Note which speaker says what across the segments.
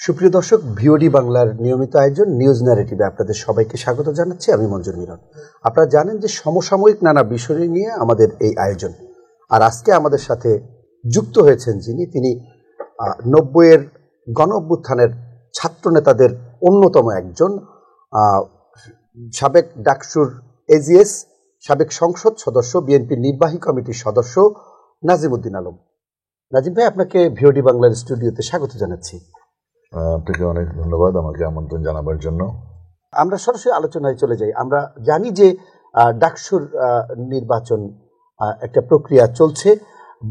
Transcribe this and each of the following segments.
Speaker 1: সুপ্রিয় দর্শক, ভিওডি বাংলার নিয়মিত আয়োজন নিউজ ন্যারেটিভে আপনাদের সবাইকে স্বাগত জানাচ্ছি। আমি মঞ্জুর মিলন। আপনারা জানেন যে সমসাময়িক নানা বিষয় নিয়ে আমাদের এই আয়োজন। আর আজকে আমাদের সাথে যুক্ত হয়েছেন তিনি 90-এর গণ অভ্যুত্থানের ছাত্র নেতাদের অন্যতম একজন, সাবেক ডাকসুর এজিএস, সাবেক সংসদ সদস্য, বিএনপির নির্বাহী কমিটির সদস্য নাজিম উদ্দিন আলম। নাজিম ভাই, আপনাকে ভিওডি বাংলার স্টুডিওতে স্বাগত জানাচ্ছি।
Speaker 2: আপনাকে অনেক ধন্যবাদ আমাকে আমন্ত্রণ জানাবার জন্য।
Speaker 1: আমরা সরাসরি আলোচনায় চলে যাই। আমরা জানি যে ডাকসুর নির্বাচন একটা প্রক্রিয়া চলছে,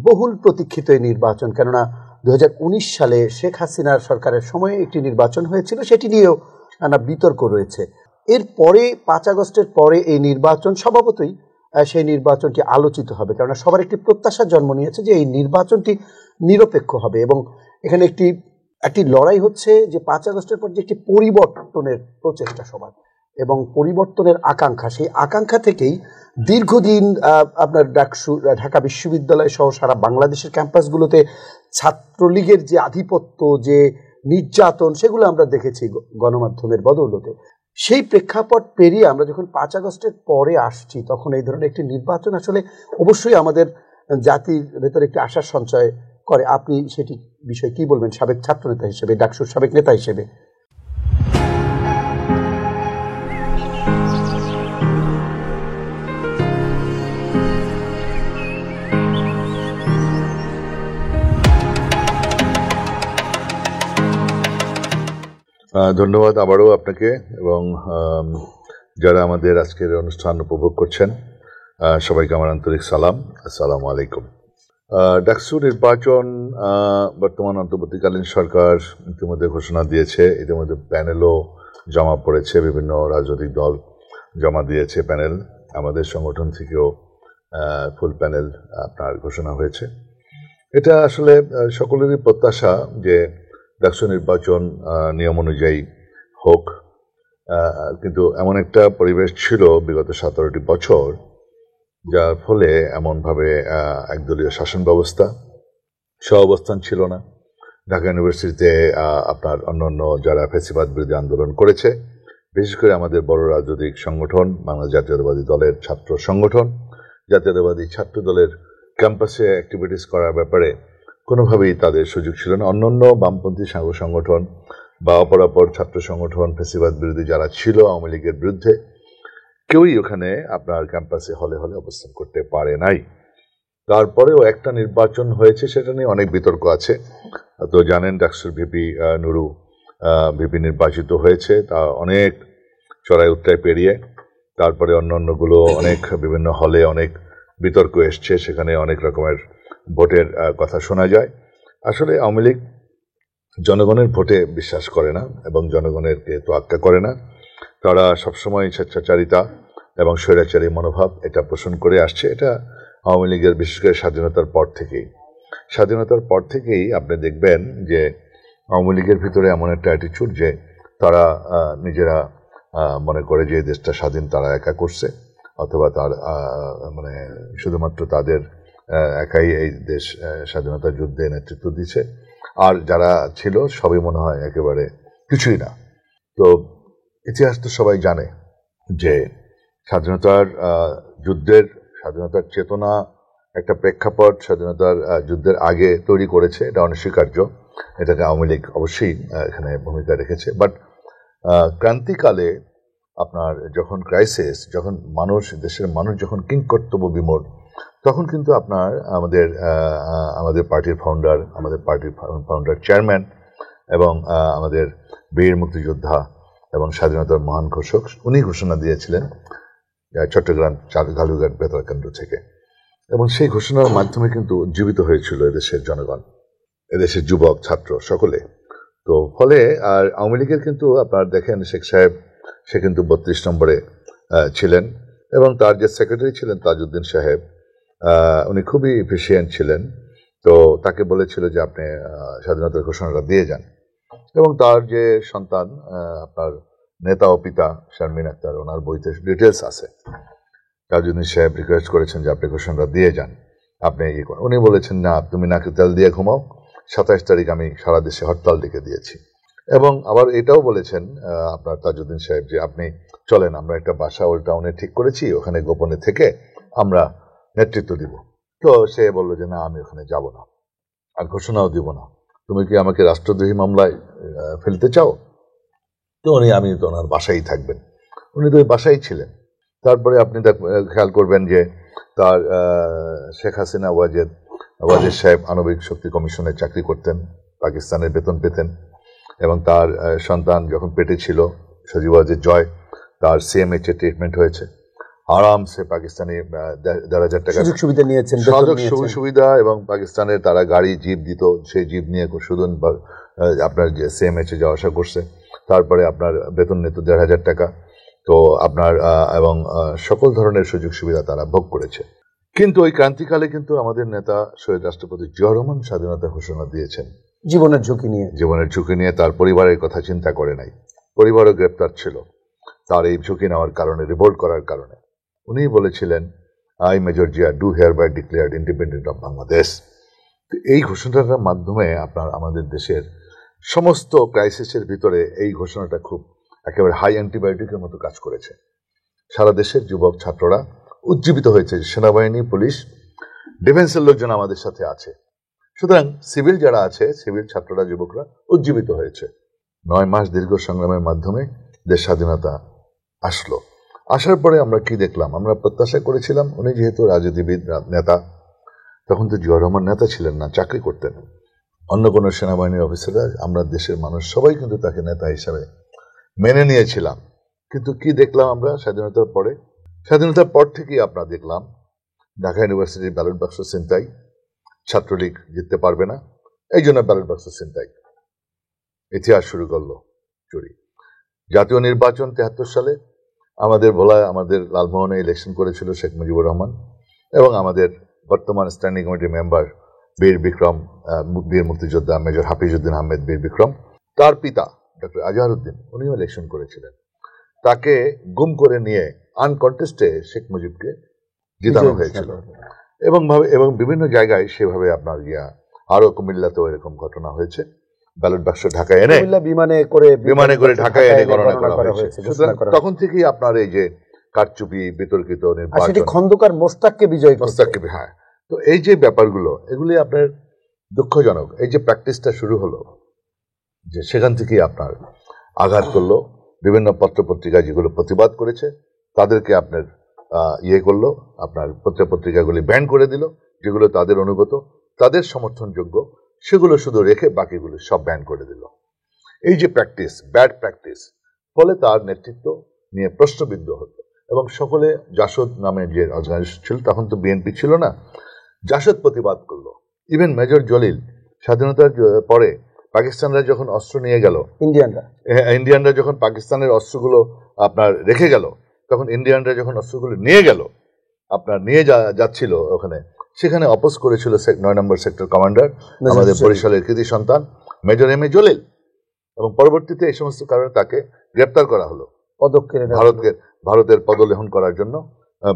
Speaker 1: বহুল প্রতীক্ষিত এই নির্বাচন। কেননা 2019 সালে শেখ হাসিনার সরকারের সময়ে একটি নির্বাচন হয়েছিল, সেটি নিয়েও নানা বিতর্ক রয়েছে। এরপরে 5 আগস্টের পরে এই নির্বাচন স্বভাবতই সেই নির্বাচনটি আলোচিত হবে, কেননা সবার একটি প্রত্যাশা জন্ম নিয়েছে যে এই নির্বাচনটি নিরপেক্ষ হবে। এবং এখানে একটি লড়াই হচ্ছে যে 5 আগস্টের পর যে একটি পরিবর্তনের প্রচেষ্টা সবার এবং পরিবর্তনের আকাঙ্ক্ষা, সেই আকাঙ্ক্ষা থেকেই দীর্ঘদিন আপনার ঢাকা বিশ্ববিদ্যালয় সহ সারা বাংলাদেশের ক্যাম্পাসগুলোতে ছাত্রলীগের যে আধিপত্য, যে নির্যাতন, সেগুলো আমরা দেখেছি গণমাধ্যমের বদৌলতে। সেই প্রেক্ষাপট পেরিয়ে আমরা যখন 5 আগস্টের পরে আসছি, তখন এই ধরনের একটি নির্বাচন আসলে অবশ্যই আমাদের জাতির ভেতরে একটি আশার সঞ্চয় করে। আপনি সেটি বিষয়ে কি বলবেন, সাবেক ছাত্র নেতা হিসেবে, ডাকসুর সাবেক নেতা হিসেবে?
Speaker 2: ধন্যবাদ আবারও আপনাকে এবং যারা আমাদের আজকের অনুষ্ঠান উপভোগ করছেন সবাইকে আমার আন্তরিক সালাম। আসসালামু আলাইকুম। ডাকসু নির্বাচন বর্তমান অন্তর্বর্তীকালীন সরকার ইতিমধ্যে ঘোষণা দিয়েছে। ইতিমধ্যে প্যানেলও জমা পড়েছে, বিভিন্ন রাজনৈতিক দল জমা দিয়েছে প্যানেল। আমাদের সংগঠন থেকেও ফুল প্যানেল আপনার ঘোষণা হয়েছে। এটা আসলে সকলেরই প্রত্যাশা যে ডাকসু নির্বাচন নিয়ম অনুযায়ী হোক, কিন্তু এমন একটা পরিবেশ ছিল বিগত 17টি বছর, যার ফলে এমনভাবে একদলীয় শাসন ব্যবস্থা সহাবস্থান ছিল না। ঢাকা ইউনিভার্সিটিতে আপনার অন্যান্য যারা ফ্যাসিবাদ বিরোধী আন্দোলন করেছে, বিশেষ করে আমাদের বড় রাজনৈতিক সংগঠন বাংলাদেশ জাতীয়তাবাদী দলের ছাত্র সংগঠন, জাতীয়তাবাদী ছাত্র দলের ক্যাম্পাসে অ্যাক্টিভিটিস করার ব্যাপারে কোনোভাবেই তাদের সুযোগ ছিল না। অন্যান্য বামপন্থী সংগঠন বা অপরাপর ছাত্র সংগঠন, ফ্যাসিবাদ বিরোধী যারা ছিল আওয়ামী লীগের বিরুদ্ধে, কেউই ওখানে আপনার ক্যাম্পাসে হলে অবস্থান করতে পারে নাই। তারপরেও একটা নির্বাচন হয়েছে, সেটা নিয়ে অনেক বিতর্ক আছে। তো জানেন ডাকসুর ভিপি নুরু ভিপি নির্বাচিত হয়েছে, তা অনেক চড়াই উত্তরায় পেরিয়ে। তারপরে অন্যান্যগুলো অনেক বিভিন্ন হলে অনেক বিতর্ক এসছে, সেখানে অনেক রকমের ভোটের কথা শোনা যায়। আসলে আওয়ামী লীগ জনগণের ভোটে বিশ্বাস করে না এবং জনগণেরকে তোয়াক্কা করে না। তারা সবসময় স্বেচ্ছাচারিতা এবং স্বৈরাচারী মনোভাব এটা পোষণ করে আসছে। এটা আওয়ামী লীগের বিশেষ করে স্বাধীনতার পর থেকেই আপনি দেখবেন যে আওয়ামী লীগের ভিতরে এমন একটা অ্যাটিচিউড যে তারা নিজেরা মনে করে যে দেশটা স্বাধীন তারা একা করছে, অথবা তার মানে শুধুমাত্র তাদের একাই এই দেশ স্বাধীনতার যুদ্ধে নেতৃত্ব দিচ্ছে, আর যারা ছিল সবই মনে হয় একেবারে কিছুই না। তো ইতিহাস তো সবাই জানে যে স্বাধীনতার চেতনা একটা প্রেক্ষাপট স্বাধীনতার যুদ্ধের আগে তৈরি করেছে, এটা অনস্বীকার্য। এটাকে আওয়ামী লীগ অবশ্যই এখানে ভূমিকা রেখেছে। বাট ক্রান্তিকালে আপনার যখন ক্রাইসিস, যখন দেশের মানুষ যখন কিংকর্তব্য বিমূঢ়, তখন কিন্তু আপনার আমাদের পার্টির ফাউন্ডার চেয়ারম্যান এবং আমাদের বীর মুক্তিযোদ্ধা এবং স্বাধীনতার মহান ঘোষক, উনি ঘোষণা দিয়েছিলেন চট্টগ্রাম কালুঘাট বেতার কেন্দ্র থেকে। এবং সেই ঘোষণার মাধ্যমে কিন্তু উজ্জীবিত হয়েছিল এদেশের জনগণ, এদেশের যুবক ছাত্র সকলে। তো ফলে আর আওয়ামী লীগের কিন্তু আপনার দেখেন শেখ সাহেব, সে কিন্তু 32 নম্বরে ছিলেন এবং তার যে সেক্রেটারি ছিলেন তাজউদ্দিন সাহেব, উনি খুবই এফিশিয়েন্ট ছিলেন। তো তাকে বলেছিল যে আপনি স্বাধীনতার ঘোষণাটা দিয়ে যান। এবং তার যে সন্তান আপনার নেতা ও পিতা শারমিন আক্তার, ওনার বইতে ডিটেলস আছে। তাজউদ্দিন সাহেব রিকোয়েস্ট করেছেন যে আপনি ঘোষণাটা দিয়ে যান, আপনি করেন। উনি বলেছেন না, তুমি নাকে তেল দিয়ে ঘুমাও, 27 তারিখ আমি সারা দেশে হরতাল ডেকে দিয়েছি। এবং আবার এটাও বলেছেন আপনার তাজউদ্দিন সাহেব যে আপনি চলেন আমরা একটা বাসা ওল্ড টাউনে ঠিক করেছি, ওখানে গোপনে থেকে আমরা নেতৃত্ব দিব। তো সে বলল যে না, আমি ওখানে যাব না, আর ঘোষণাও দিব না। তুমি কি আমাকে রাষ্ট্রদ্রোহী মামলায় ফেলতে চাও? তো আমি তো ওনার বাসায় থাকবেন, উনি তো ওই বাসায় ছিলেন। তারপরে আপনি খেয়াল করবেন যে তার শেখ হাসিনা ওয়াজেদ সাহেব আণবিক শক্তি কমিশনে চাকরি করতেন, পাকিস্তানের বেতন পেতেন, এবং তার সন্তান যখন পেটে ছিল সজীব ওয়াজেদ জয়, তার সিএমএইচ এ ট্রিটমেন্ট হয়েছে, আরামসে পাকিস্তানি 1,500 টাকা
Speaker 1: সুযোগ সুবিধা নিয়েছেন,
Speaker 2: সুবিধা, এবং পাকিস্তানের তারা গাড়ি জিপ দিত, সেই জিপ নিয়ে সুদন আপনার যে সিএমএইচ এ যাওয়া আসা করছে। তারপরে আপনার বেতন নিত 1,500 টাকা। তো আপনার এবং সকল ধরনের সুযোগ সুবিধা তারা ভোগ করেছে। কিন্তু ওই ক্রান্তিকালে কিন্তু আমাদের নেতা শহীদ রাষ্ট্রপতি জিয়াউর রহমান স্বাধীনতা ঘোষণা দিয়েছেন জীবনের ঝুঁকি নিয়ে। তার পরিবারের কথা চিন্তা করে নাই, পরিবারও গ্রেপ্তার ছিল তার এই ঝুঁকি নেওয়ার কারণে, রিভোল্ট করার কারণে। উনি বলেছিলেন, I major Zia do hereby declared independent of Bangladesh. এই ঘোষণাটার মাধ্যমে আপনার আমাদের দেশের সমস্ত ক্রাইসিসের ভিতরে এই ঘোষণাটা খুব একেবারে হাই অ্যান্টিবায়োটিকের মতো কাজ করেছে। সারা দেশের যুবক ছাত্ররা উজ্জীবিত হয়েছে, সেনাবাহিনী, পুলিশ, ডিফেন্সের লোকজন আমাদের সাথে আছে। সুতরাং সিভিল যারা আছে, সিভিল ছাত্ররা, যুবকরা উজ্জীবিত হয়েছে। 9 মাস দীর্ঘ সংগ্রামের মাধ্যমে দেশ স্বাধীনতা আসলো। আসার পরে আমরা কি দেখলাম? আমরা প্রত্যাশা করেছিলাম, উনি যেহেতু রাজনীতিবিদ নেতা, তখন তো জিয়াউর রহমান নেতা ছিলেন না, চাকরি করতেন। অন্য কোনো সেনাবাহিনীর অফিসাররা, আমরা দেশের মানুষ সবাই কিন্তু তাকে নেতা হিসাবে মেনে নিয়েছিলাম। কিন্তু কি দেখলাম আমরা স্বাধীনতার পরে? স্বাধীনতার পর থেকেই আপনারা দেখলাম ঢাকা ইউনিভার্সিটির ব্যালট বাক্স ছিনতাই, ছাত্রলীগ জিততে পারবে না, এই জন্য ব্যালট বাক্স ছিনতাই, ইতিহাস শুরু করলো চুরি। জাতীয় নির্বাচন 73 সালে আমাদের ভোলায়, আমাদের লালমোহনে ইলেকশন করেছিল শেখ মুজিবুর রহমান, এবং আমাদের বর্তমান স্ট্যান্ডিং কমিটি মেম্বার বীর বিক্রম, বীর মুক্তিযোদ্ধা মেজর হাফিজউদ্দিন আহমেদ বীর বিক্রম, তার পিতা ডক্টর আজহারউদ্দিন, উনিও ইলেকশন করেছিলেন। তাকে গুম করে নিয়ে আনকন্টেস্টে শেখ মুজিবকে জিতানো হয়েছিল, এবং বিভিন্ন জায়গায় সেভাবে আপনার আরো কুমিল্লাতেও এরকম ঘটনা হয়েছে। ব্যালট বাক্স ঢাকায় এনে বিমানে করে ঢাকায় এনে গণনা করা হয়েছে। তখন থেকেই আপনার এই যে কারচুপি, বিতর্কিত নির্বাচন,
Speaker 1: খন্দকার মোস্তাককে বিজয়,
Speaker 2: হ্যাঁ। তো এই যে ব্যাপারগুলো, এগুলি আপনার দুঃখজনক। এই যে প্র্যাকটিসটা শুরু হলো, যে সেখান থেকেই আপনার আঘাত করলো। বিভিন্ন পত্রপত্রিকা যেগুলো প্রতিবাদ করেছে তাদেরকে আপনার করলো, আপনার পত্রপত্রিকাগুলি ব্যান করে দিল। যেগুলো তাদের অনুগত, তাদের সমর্থনযোগ্য, সেগুলো শুধু রেখে বাকিগুলো সব ব্যান করে দিল। এই যে প্র্যাকটিস, ব্যাড প্র্যাকটিস, ফলে তার নেতৃত্ব নিয়ে প্রশ্নবিদ্ধ হতো। এবং সকলে, জাসদ নামে যে অর্গানাইজেশন ছিল, তখন তো বিএনপি ছিল না, জাসদ প্রতিবাদ করলো। ইভেন মেজর জলিল স্বাধীনতার পরে পাকিস্তানরা যখন অস্ত্র নিয়ে গেল, ইন্ডিয়ানরা যখন পাকিস্তানের অস্ত্রগুলো আপনার রেখে গেল, তখন ইন্ডিয়ানরা যখন অস্ত্রগুলো নিয়ে গেল, আপনার নিয়ে যাচ্ছিল ওখানে, সেখানে অপোজ করেছিল 9 নম্বর সেক্টর কমান্ডার, আমাদের বরিশালের কৃতি সন্তান মেজর এম এ জলিল। এবং পরবর্তীতে এই সমস্ত কারণে তাকে গ্রেপ্তার করা হলো, ভারতের পদলেহন করার জন্য,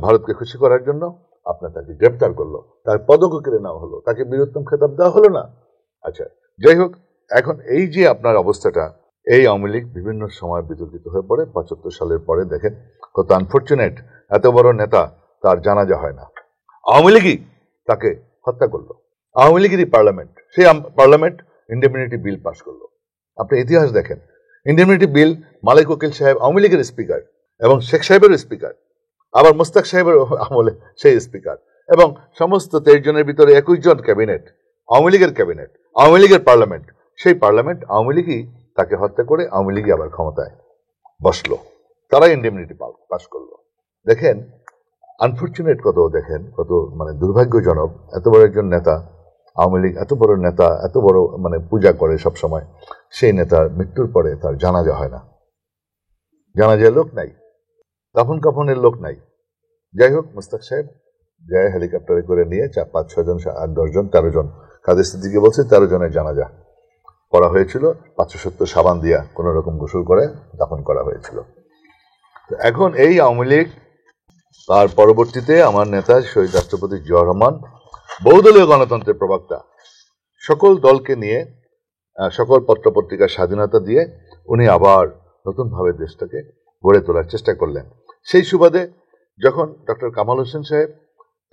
Speaker 2: ভারতকে খুশি করার জন্য আপনার তাকে গ্রেপ্তার করলো, তার পদকও কেড়ে নেওয়া হলো, তাকে বীরোত্তম খেতাব দেওয়া হলো না। আচ্ছা, যাই হোক, এখন এই যে আপনার অবস্থাটা, এই আওয়ামী লীগ বিভিন্ন সময় বিতর্কিত হয়ে পড়ে। 75 সালের পরে দেখেন কত আনফর্চুনেট, এত বড় নেতা তার জানাজা হয় না, আওয়ামী লীগই তাকে হত্যা করলো। আওয়ামী লীগেরই পার্লামেন্ট, সেই পার্লামেন্ট ইন্ডেমনিটি বিল পাশ করলো। আপনি ইতিহাস দেখেন, ইন্ডেমনিটি বিল মালিক ওকিল সাহেব আওয়ামী লীগের স্পিকার, এবং শেখ সাহেবের স্পিকার, আবার মোস্তাক সাহেবের আমলে সেই স্পিকার, এবং সমস্ত 23 জনের ভিতরে 21 জন ক্যাবিনেট, আওয়ামী লীগের ক্যাবিনেট, আওয়ামী লীগের পার্লামেন্ট, সেই পার্লামেন্ট আওয়ামী লীগই তাকে হত্যা করে আওয়ামী লীগই আবার ক্ষমতায় বসলো, তারা ইন্ডেমনিটি পাস করলো। দেখেন আনফর্চুনেট কত, দেখেন কত মানে দুর্ভাগ্যজনক, এত বড় একজন নেতা, আওয়ামী লীগ এত বড় নেতা, এত বড় মানে পূজা করে সব সময়, সেই নেতার মৃত্যুর পরে তার জানাজা হয় না, জানাজায় লোক নাই, দাফন কাফনের লোক নাই। যাই হোক, মুস্তাক সাহেব যায় হেলিকপ্টারে করে নিয়ে 5-6 জন, 8-10 জন, 13 জন, কাদের সিদ্দিকী বলছে 13 জনের জানাজা করা হয়েছিল। 570 সাবান দিয়া কোন রকম গোসল করে দাফন করা হয়েছিল। এখন এই আওয়ামী লীগ, তার পরবর্তীতে আমার নেতা শহীদ রাষ্ট্রপতি জিয়াউর রহমান, বহুদলীয় গণতন্ত্রের প্রবক্তা, সকল দলকে নিয়ে সকল পত্রপত্রিকার স্বাধীনতা দিয়ে উনি আবার নতুনভাবে দেশটাকে গড়ে তোলার চেষ্টা করলেন। সেই সুবাদে যখন ডক্টর কামাল হোসেন সাহেব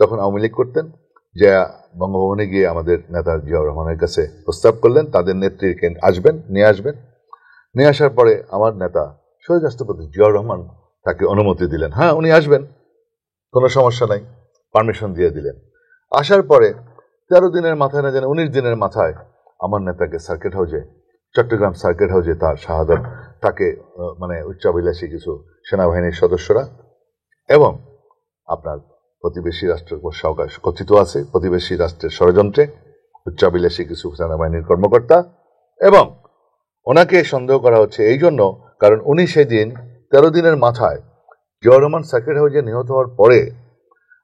Speaker 2: তখন আওয়ামী লীগ করতেন, যে বঙ্গভবনে গিয়ে আমাদের নেতা জিয়াউর রহমানের কাছে প্রস্তাব করলেন তাদের নেত্রীকে নিয়ে আসবেন। নিয়ে আসার পরে আমার নেতা শহীদ রাষ্ট্রপতি জিয়াউর রহমান তাকে অনুমতি দিলেন, হ্যাঁ উনি আসবেন, কোনো সমস্যা নাই, পারমিশন দিয়ে দিলেন। আসার পরে 13 দিনের মাথায় না জানে 19 দিনের মাথায় আমার নেতাকে সার্কিট হাউসে, চট্টগ্রাম সার্কিট হাউসে তার শাহাদাত, তাকে মানে উচ্চাভিলাষী কিছু সেনাবাহিনীর সদস্যরা এবং আপনার প্রতিবেশী রাষ্ট্রের কথিত আছে প্রতিবেশী রাষ্ট্রের ষড়যন্ত্রে উচ্চাভিলাষী কিছু সেনাবাহিনীর কর্মকর্তা, এবং ওনাকে সন্দেহ করা হচ্ছে এই জন্য কারণ উনি সেদিন 13 দিনের মাথায় জিয়াউর রহমান সার্কিট হাউসে নিহত হওয়ার পরে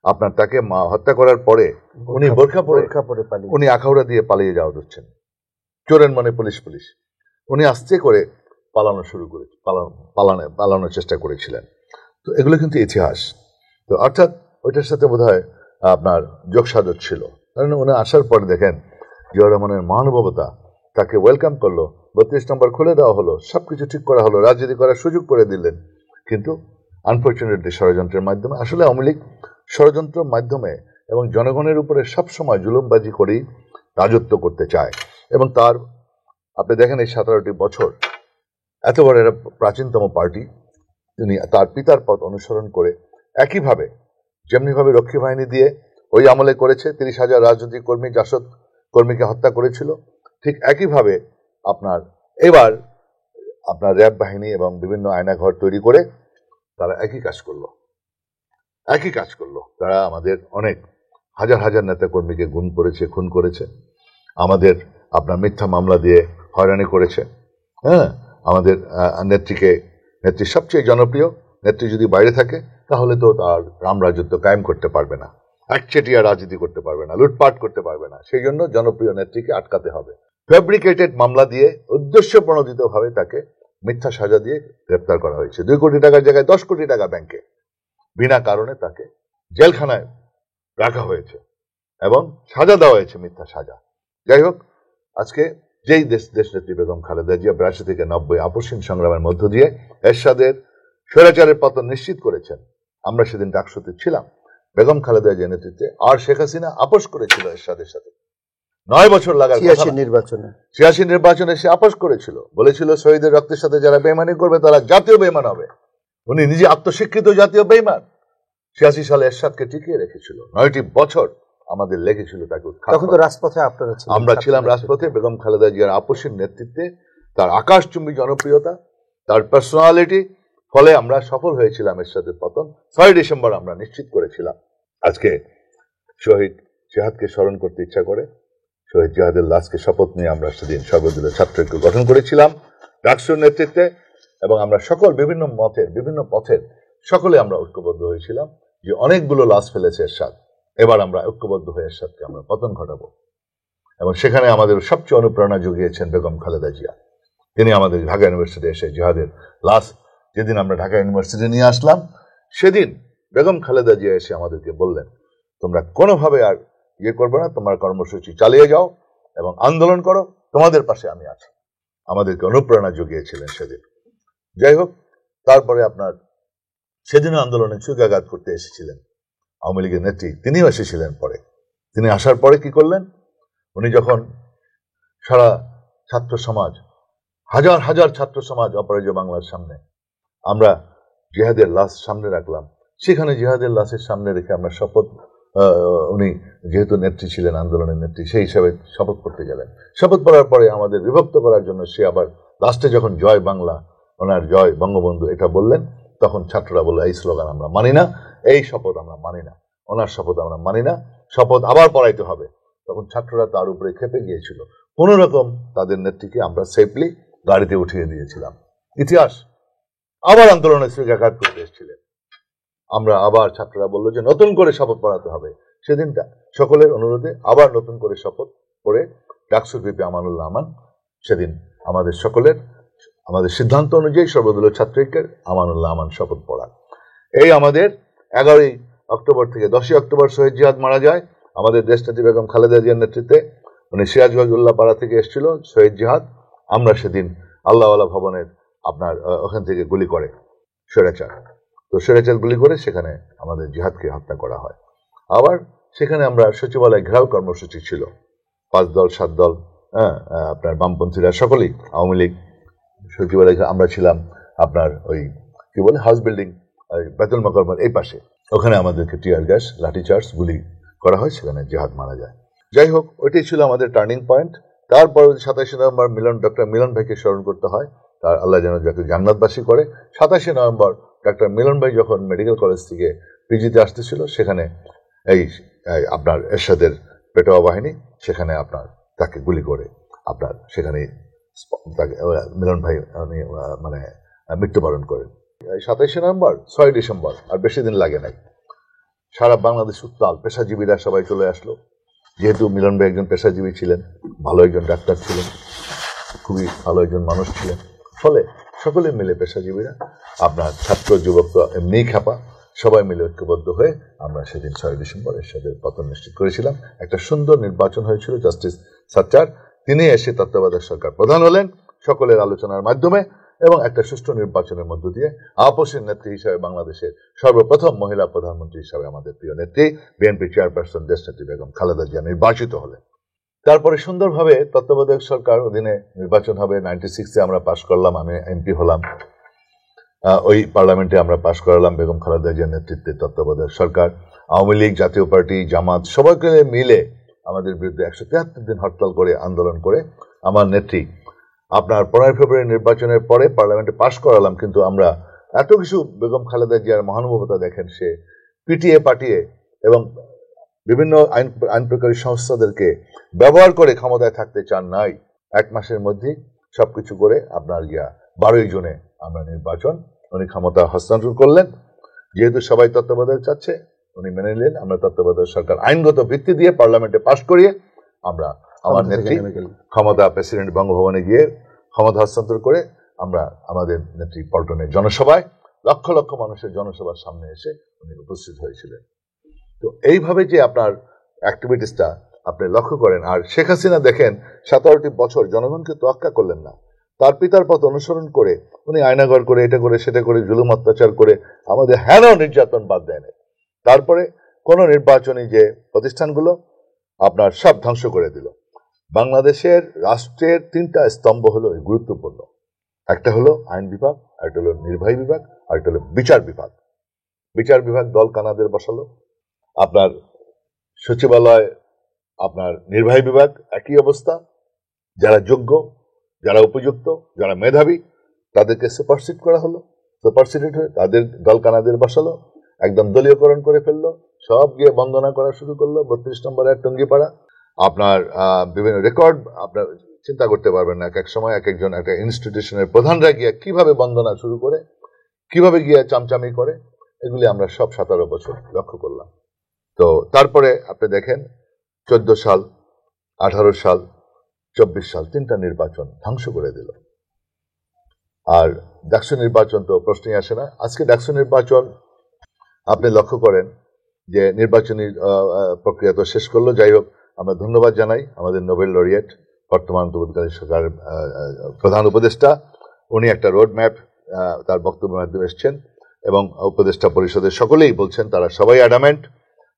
Speaker 2: আপনার তাকে হত্যা করার পরে উনি বোরখা পরে উনি আখাউড়া দিয়ে পালিয়ে যাওয়া দিচ্ছেন, চোরের মনে পুলিশ পুলিশ, উনি আস্তে করে পালানো শুরু করে পালানোর চেষ্টা করেছিলেন। তো এগুলো কিন্তু ইতিহাস। তো অর্থাৎ ওইটার সাথে বোধহয় আপনার যোগসাধক ছিল, কারণ উনি আসার পরে দেখেন জিয়াউর রহমানের মহানুভবতা, তাকে ওয়েলকাম করলো, 32 নম্বর খুলে দেওয়া হলো, সবকিছু ঠিক করা হলো, রাজনীতি করার সুযোগ করে দিলেন। কিন্তু আনফর্চুনেটলি ষড়যন্ত্রের মাধ্যমে, আসলে আওয়ামী লীগ ষড়যন্ত্রের মাধ্যমে এবং জনগণের উপরে সবসময় জুলুমবাজি করেই রাজত্ব করতে চায়। এবং তার আপনি দেখেন এই 17টি বছর এত বড় একটা প্রাচীনতম পার্টি, তিনি তার পিতার পথ অনুসরণ করে একইভাবে যেমনিভাবে রক্ষী বাহিনী দিয়ে ওই আমলে করেছে, 30,000 রাজনৈতিক কর্মী, জাসদ কর্মীকে হত্যা করেছিল, ঠিক একইভাবে আপনার এবার আপনার র্যাব বাহিনী এবং বিভিন্ন আয়নাঘর তৈরি করে তারা একই কাজ করলো। তারা আমাদের অনেক হাজার হাজার নেতা কর্মীকে খুন করেছে, আমাদের আপনার মিথ্যা মামলা দিয়ে হয়রানি করেছে। হ্যাঁ, আমাদের নেত্রী সবচেয়ে জনপ্রিয় নেত্রী যদি বাইরে থাকে তাহলে তো তার রামরাজত্ব কায়েম করতে পারবে না, একচেটিয়া রাজনীতি করতে পারবে না, লুটপাট করতে পারবে না। সেই জন্য জনপ্রিয় নেত্রীকে আটকাতে হবে। ফ্যাব্রিকেটেড মামলা দিয়ে উদ্দেশ্য প্রণোদিতভাবে তাকে মিথ্যা সাজা দিয়ে গ্রেপ্তার করা হয়েছে। 2 কোটি টাকার জায়গায় 10 কোটি টাকা ব্যাংকে বিনা কারণে তাকে জেলখানায় রাখা হয়েছে এবং সাজা দেওয়া হয়েছে, মিথ্যা সাজা। যাই হোক, আজকে যেই দেশনেত্রী বেগম খালেদা জিয়া 82 থেকে 90 আপসহীন সংগ্রামের মধ্য দিয়ে এরশাদের স্বৈরাচারের পতন নিশ্চিত করেছেন। আমরা সেদিন ডাকসুতে ছিলাম, বেগম খালেদা জিয়ার নেতৃত্বে, আর শেখ হাসিনা আপোষ করেছিল এরশাদের সাথে। 9 বছর লাগার 86 নির্বাচনে সে আপোষ করেছিল, বলেছিল শহীদের রক্তের সাথে যারা বেইমানি করবে তারা জাতীয় বেইমান হবে। উনি নিজে আত্মস্বীকৃত জাতীয় বেইমান। 86 সালে এরশাদকে টিকিয়ে রেখেছিল। 9টি বছর আমাদের লেগেছিল তাকে উৎখাত। তখন তো রাজপথে আপনারা ছিলেন, আমরা ছিলাম রাজপথে। বেগম খালেদা জিয়ার আপোষের নেতৃত্বে, তার আকাশচুম্বী জনপ্রিয়তা, তার পার্সোনালিটি, ফলে আমরা সফল হয়েছিলাম এরশাদের পতন। 6 ডিসেম্বর আমরা নিশ্চিত করেছিলাম। আজকে শহীদ জিহাদকে স্মরণ করতে ইচ্ছা করে শহীদ জিহাদের লাশকে শপথ নিয়ে আমরা সেদিন সর্বদলীয় ছাত্রঐক্য গঠন করেছিলাম ডাকসুর নেতৃত্বে, এবং আমরা সকল বিভিন্ন পথের সকলে আমরা ঐক্যবদ্ধ হয়েছিলাম যে অনেকগুলো লাশ ফেলেছে এরশাদ, এবার আমরা ঐক্যবদ্ধ হয়ে এরশাদকে আমরা পতন ঘটাবো। এবং সেখানে আমাদের সবচেয়ে অনুপ্রেরণা জুগিয়েছেন বেগম খালেদা জিয়া। তিনি আমাদের ঢাকা ইউনিভার্সিটি এসে জিহাদের লাশ যেদিন আমরা ঢাকা ইউনিভার্সিটি নিয়ে আসলাম, সেদিন বেগম খালেদা জিয়া এসে আমাদেরকে বললেন, তোমরা কোনোভাবে আর করবে না, তোমরা কর্মসূচি চালিয়ে যাও এবং আন্দোলন করো, তোমাদের পাশে আমি আছি। আমাদেরকে অনুপ্রেরণা জুগিয়েছিলেন সেদিন। যাই হোক, তারপরে আপনার সেদিনও আন্দোলনে চুগাঘাত করতে এসেছিলেন আওয়ামী লীগের নেত্রী, তিনিও এসেছিলেন। পরে তিনি আসার পরে কি করলেন, উনি যখন সারা ছাত্র সমাজ, হাজার হাজার ছাত্র সমাজ অপরাজয় বাংলার সামনে আমরা জিহাদের লাশ সামনে রাখলাম, সেখানে জিহাদের লাশের সামনে রেখে আমরা শপথ, উনি যেহেতু নেত্রী ছিলেন, আন্দোলনের নেত্রী, সেই হিসাবে শপথ করতে গেলেন। শপথ করার পরে আমাদের বিভক্ত করার জন্য সে আবার লাস্টে যখন জয় বাংলা, ওনার জয় বঙ্গবন্ধু এটা বললেন, তখন ছাত্ররা বলল এই স্লোগান আমরা মানি না, এই শপথ আমরা মানি না, ওনার শপথ আমরা মানি না, শপথ আবার পড়াইতে হবে। তখন ছাত্ররা তার উপরে খেপে গিয়েছিল। কোন রকম তাদের নেত্রীকে আমরা সেফলি গাড়িতে উঠিয়ে দিয়েছিলাম। ইতিহাস। আবার আন্দোলনে শ্রীকাঘাত করতে এসেছিলেন, আমরা আবার ছাত্ররা বললো যে নতুন করে শপথ পড়াতে হবে। সেদিনটা সকলের অনুরোধে আবার নতুন করে শপথ করে ডাকসুর ভিপি আমানুল্লাহ আমান সেদিন আমাদের সিদ্ধান্ত অনুযায়ী সর্বদলীয় ছাত্রৈক্যের আমানুল্লাহ আমান শপথ পড়ান। এই আমাদের 11ই অক্টোবর থেকে 10ই অক্টোবর শহীদ জিহাদ মারা যায়। আমাদের দেশনেত্রী বেগম খালেদা জিয়ার নেতৃত্বে উনি সিরাজগঞ্জ পাড়া থেকে এসেছিল শহীদ জিহাদ। আমরা সেদিন আল্লাহওয়ালা ভবনের আপনার ওখান থেকে গুলি করে স্বৈরাচার, তো স্বৈরাচার গুলি করে সেখানে আমাদের জিহাদকে হত্যা করা হয়। আবার সেখানে আমরা সচিবালয় ঘেরাও কর্মসূচি ছিল, 5 দল 7 দল, আপনার বামপন্থীরা সকলেই, আওয়ামী লীগ সচিবালয়, আমরা ছিলাম আপনার ওই কি বলে হাউস বিল্ডিং বেতুল মোকাররমের এই পাশে, ওখানে আমাদেরকে টিয়ার গ্যাস লাঠিচার্জ গুলি করা হয়, সেখানে জিহাদ মারা যায়। যাই হোক, ওইটাই ছিল আমাদের টার্নিং পয়েন্ট। তারপর 27 নভেম্বর ডক্টর মিলন ভাইকে স্মরণ করতে হয়, তার আল্লাহ যেন যাকে জান্নাতবাসী করে। 27 নভেম্বর ডক্টর মিলন ভাই যখন মেডিকেল কলেজ থেকে পিজিতে আসতেছিল, সেখানে এই আপনার এরশাদের পেটোয়া বাহিনী সেখানে আপনার তাকে গুলি করে আপনার সেখানে তাকে মিলন ভাই মানে মৃত্যুবরণ করেন। 27 নভেম্বর 6 ডিসেম্বর, আর বেশি দিন লাগে নাই, সারা বাংলাদেশ উত্তাল, পেশাজীবীরা সবাই চলে আসলো। যেহেতু মিলন ভাই একজন পেশাজীবী ছিলেন, ভালো একজন ডাক্তার ছিলেন, খুবই ভালো একজন মানুষ ছিলেন, ফলে সকলে মিলে পেশাজীবীরা আপনার ছাত্র যুবক তো এমনিই খ্যাপা, সবাই মিলে ঐক্যবদ্ধ হয়ে আমরা সেদিন 6 ডিসেম্বর এরশাদের পতন নিশ্চিত করেছিলাম। একটা সুন্দর নির্বাচন হয়েছিল। জাস্টিস সাচ্চার তিনি এসে তত্ত্বাবধায়ক সরকার প্রধান হলেন সকলের আলোচনার মাধ্যমে, এবং একটা সুষ্ঠু নির্বাচনের মধ্য দিয়ে আপসের নেত্রী হিসেবে বাংলাদেশের সর্বপ্রথম মহিলা প্রধানমন্ত্রী হিসাবে আমাদের প্রিয় নেত্রী বিএনপি চেয়ারপারসন দেশনেত্রী বেগম খালেদা জিয়া নির্বাচিত হলেন। তারপরে সুন্দরভাবে তত্ত্বাবধায়ক সরকার অধীনে নির্বাচন হবে। 96-এ আমরা পাশ করলাম, আমি এমপি হলাম, ওই পার্লামেন্টে আমরা পাশ করালাম বেগম খালেদা জিয়ার নেতৃত্বে তত্ত্বাবধায়ক সরকার। আওয়ামী লীগ, জাতীয় পার্টি, জামাত সবাইকে মিলে আমাদের বিরুদ্ধে 173 দিন হরতাল করে আন্দোলন করে আমার নেত্রী আপনার 15 ফেব্রুয়ারি নির্বাচনের পরে পার্লামেন্টে পাশ করালাম। কিন্তু আমরা এত কিছু, বেগম খালেদা জিয়ার মহানুভবতা দেখেন, সে পিটিয়ে পাটিয়ে এবং বিভিন্ন আইন প্রকারী সংস্থাদেরকে ব্যবহার করে ক্ষমতায় থাকতে চান নাই। 1 মাসের মধ্যেই সবকিছু করে আপনার 12ই জুনে আমরা নির্বাচন, উনি ক্ষমতা হস্তান্তর করলেন। যেহেতু সবাই তত্ত্বাবধায়ক চাচ্ছে, উনি মেনে নিলেন। আমরা তত্ত্বাবধায়ক সরকার আইনগত ভিত্তি দিয়ে পার্লামেন্টে পাশ করিয়ে আমরা আমার নেত্রী ক্ষমতা প্রেসিডেন্ট বঙ্গভবনে গিয়ে ক্ষমতা হস্তান্তর করে আমরা আমাদের নেত্রী পল্টনের জনসভায় লক্ষ লক্ষ মানুষের জনসভার সামনে এসে উনি উপস্থিত হয়েছিলেন। তো এইভাবে যে আপনার অ্যাক্টিভিটিসটা আপনি লক্ষ্য করেন। আর শেখ হাসিনা দেখেন 17টি বছর জনগণকে তোয়াক্কা করলেন না, তার পিতার পথ অনুসরণ করে উনি আয়নাঘর করে, এটা করে, সেটা করে, জুলুম অত্যাচার করে আমাদের হেন নির্যাতন বাদ দেয় না। তারপরে কোন নির্বাচনী যে প্রতিষ্ঠানগুলো আপনার সব ধ্বংস করে দিল। বাংলাদেশের রাষ্ট্রের 3টা স্তম্ভ হলো গুরুত্বপূর্ণ, একটা হলো আইন বিভাগ, একটা হলো নির্বাহী বিভাগ, আর একটা হলো বিচার বিভাগ। বিচার বিভাগ দল কানাদের বসালো, আপনার সচিবালয় আপনার নির্বাহী বিভাগ একই অবস্থা, যারা যোগ্য, যারা উপযুক্ত, যারা মেধাবী তাদেরকে সুপারসিড করা হলো, সুপারসিডেড হয়ে তাদের দল কানাদের বসালো, একদম দলীয়করণ করে ফেললো, সব গিয়ে বন্দনা করা শুরু করলো। 32 নম্বরের টঙ্গিপাড়া আপনার বিভিন্ন রেকর্ড আপনার চিন্তা করতে পারবেন না। এক সময় এক একজন একটা ইনস্টিটিউশনের প্রধানরা গিয়ে কিভাবে বন্দনা শুরু করে, কিভাবে গিয়ে চামচামি করে, এগুলি আমরা সব 17 বছর লক্ষ্য করলাম। তো তারপরে আপনি দেখেন 14 সাল, 18 সাল, 24 সাল 3টা নির্বাচন ধ্বংস করে দিল। আর ডাকসু নির্বাচন তো প্রশ্নই আসে না। আজকে ডাকসু নির্বাচন আপনি লক্ষ্য করেন যে নির্বাচনী প্রক্রিয়া তো শেষ করলো। যাই হোক, আমরা ধন্যবাদ জানাই আমাদের নোবেল লরিয়েট, বর্তমান অন্তর্বর্তীকালীন সরকারের প্রধান উপদেষ্টা। উনি একটা রোড ম্যাপ তার বক্তব্যের মাধ্যমে এসছেন, এবং উপদেষ্টা পরিষদের সকলেই বলছেন তারা সবাই অ্যাডামেন্ট,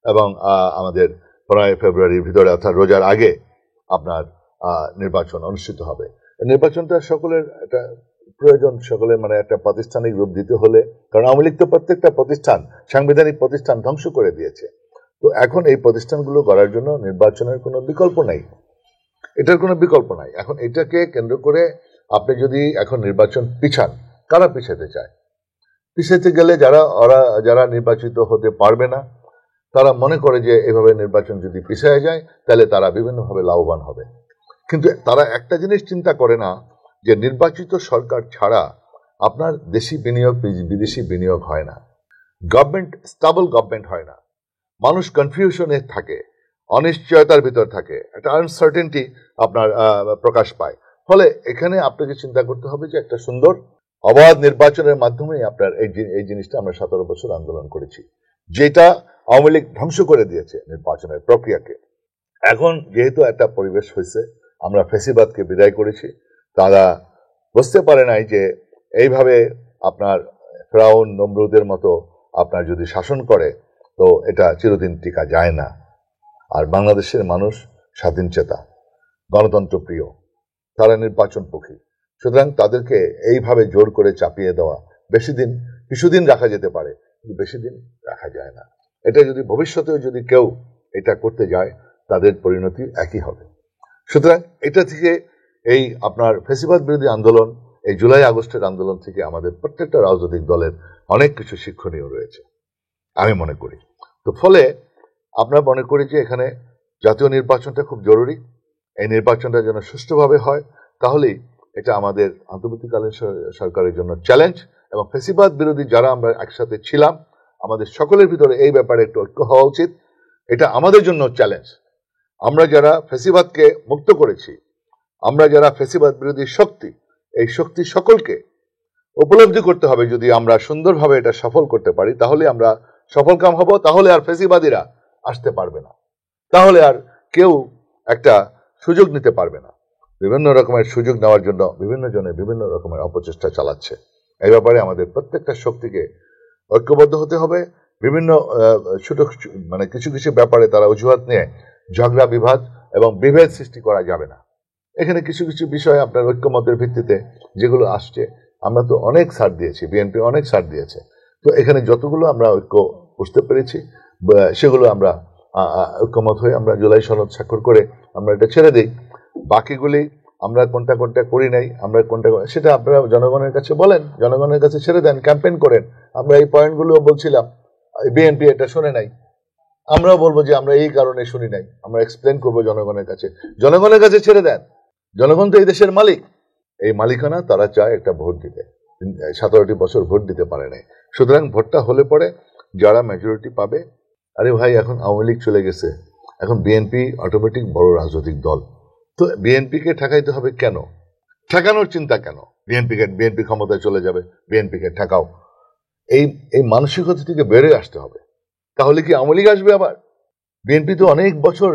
Speaker 2: এবং আমাদের 15 ফেব্রুয়ারির ভিতরে অর্থাৎ রোজার আগে আপনার নির্বাচন অনুষ্ঠিত হবে। নির্বাচনটা সকলের একটা প্রয়োজন, সকলের মানে একটা প্রাতিষ্ঠানিক রূপ দিতে হলে, কারণ আওয়ামী লীগ তো প্রত্যেকটা প্রতিষ্ঠান, সাংবিধানিক প্রতিষ্ঠান ধ্বংস করে দিয়েছে। তো এখন এই প্রতিষ্ঠানগুলো গড়ার জন্য নির্বাচনের কোনো বিকল্প নাই, এটার কোনো বিকল্প নাই। এখন এটাকে কেন্দ্র করে আপনি যদি এখন নির্বাচন পিছান, কারা পিছাতে চায়? পিছাতে গেলে যারা নির্বাচিত হতে পারবে না, তারা মনে করে যে এভাবে নির্বাচন যদি পিছিয়ে যায় তাহলে তারা বিভিন্নভাবে লাভবান হবে। কিন্তু তারা একটা জিনিস চিন্তা করে না যে নির্বাচিত সরকার ছাড়া আপনার দেশি বিনিয়োগ, বিদেশি বিনিয়োগ হয় না, গভর্নমেন্ট স্টেবল গভর্নমেন্ট হয় না, মানুষ কনফিউশনে থাকে, অনিশ্চয়তার ভিতর থাকে, একটা আনসার্টেনটি আপনার প্রকাশ পায়। ফলে এখানে আপনাকে চিন্তা করতে হবে যে একটা সুন্দর অবাধ নির্বাচনের মাধ্যমে আপনার এই জিনিসটা আমরা 17 বছর আন্দোলন করেছি, যেটা আওয়ামী লীগ ধ্বংস করে দিয়েছে নির্বাচনের প্রক্রিয়াকে। এখন যেহেতু একটা পরিবেশ হয়েছে, আমরা ফ্যাসিবাদকে বিদায় করেছি, তারা বুঝতে পারে নাই যে এইভাবে আপনার ফেরাউন নমরুদের মতো আপনার যদি শাসন করে তো এটা চিরদিন টিকা যায় না। আর বাংলাদেশের মানুষ স্বাধীন চেতা, গণতন্ত্র প্রিয়, তারা নির্বাচনমুখী। সুতরাং তাদেরকে এইভাবে জোর করে চাপিয়ে দেওয়া কিছুদিন রাখা যেতে পারে, কিন্তু বেশি দিন রাখা যায় না। এটা যদি ভবিষ্যতেও যদি কেউ এটা করতে যায়, তাদের পরিণতি একই হবে। সুতরাং এটা থেকে এই আপনার ফ্যাসিবাদ বিরোধী আন্দোলন, এই জুলাই আগস্টের আন্দোলন থেকে আমাদের প্রত্যেকটা রাজনৈতিক দলের অনেক কিছু শিক্ষণীয় রয়েছে আমি মনে করি। তো ফলে আমরা মনে করি যে এখানে জাতীয় নির্বাচনটা খুব জরুরি। এই নির্বাচনটা যেন সুষ্ঠুভাবে হয়, তাহলেই এটা আমাদের অন্তর্বর্তীকালীন সরকারের জন্য চ্যালেঞ্জ। এবং ফ্যাসিবাদ বিরোধী যারা আমরা একসাথে ছিলাম, আমাদের সকলের ভিতরে এই ব্যাপারে একটু ঐক্য হওয়া উচিত। এটা আমাদের জন্য চ্যালেঞ্জ। আমরা যারা ফ্যাসিবাদকে মুক্ত করেছি, আমরা যারা ফ্যাসিবাদ বিরোধী শক্তি, এই শক্তি সকলকে উপলব্ধি করতে হবে। যদি আমরা সুন্দরভাবে এটা সফল করতে পারি, তাহলে আমরা সফলকাম হব। তাহলে আর ফ্যাসিবাদীরা আসতে পারবে না, তাহলে আর কেউ একটা সুযোগ নিতে পারবে না। বিভিন্ন রকমের সুযোগ নেওয়ার জন্য বিভিন্ন জনে বিভিন্ন রকমের অপচেষ্টা চালাচ্ছে। এই ব্যাপারে আমাদের প্রত্যেকটা শক্তিকে ঐক্যবদ্ধ হতে হবে। বিভিন্ন ছোট মানে কিছু কিছু ব্যাপারে তারা অজুহাত নিয়ে ঝগড়া বিবাদ এবং বিভেদ সৃষ্টি করা যাবে না। এখানে কিছু কিছু বিষয় আপনার ঐক্যমতের ভিত্তিতে যেগুলো আসছে, আমরা তো অনেক ছাড় দিয়েছি, বিএনপি অনেক ছাড় দিয়েছে। তো এখানে যতগুলো আমরা ঐক্য বুঝতে পেরেছি, সেগুলো আমরা ঐক্যমত হয়ে আমরা জুলাই সনদ স্বাক্ষর করে আমরা এটা ছেড়ে দিই। বাকিগুলি আমরা কোনটা কোনটা করি নাই, আমরা কোনটা সেটা আপনারা জনগণের কাছে বলেন, জনগণের কাছে ছেড়ে দেন, ক্যাম্পেইন করেন। আমরা এই পয়েন্টগুলো বলছিলাম, বিএনপি এটা শুনে নাই, আমরাও বলবো যে আমরা এই কারণে শুনি নাই, আমরা এক্সপ্লেন করবো জনগণের কাছে। জনগণের কাছে ছেড়ে দেন, জনগণ তো এই দেশের মালিক। এই মালিকানা তারা চায় একটা ভোট দিতে, 17টি বছর ভোট দিতে পারে নাই। সুতরাং ভোটটা হলে পরে যারা মেজরিটি পাবে, আরে ভাই এখন আওয়ামী লীগ চলে গেছে, এখন বিএনপি অটোমেটিক বড় রাজনৈতিক দল। তো বিএনপিকে ঠেকাইতে হবে কেন? ঠেকানোর চিন্তা কেন? বিএনপি ক্ষমতায় চলে যাবে, বিএনপিকে ঠেকাও, এই মানসিকতা থেকে বেড়ে আসতে হবে। তাহলে কি আওয়ামী লীগ আসবে আবার? বিএনপি তো অনেক বছর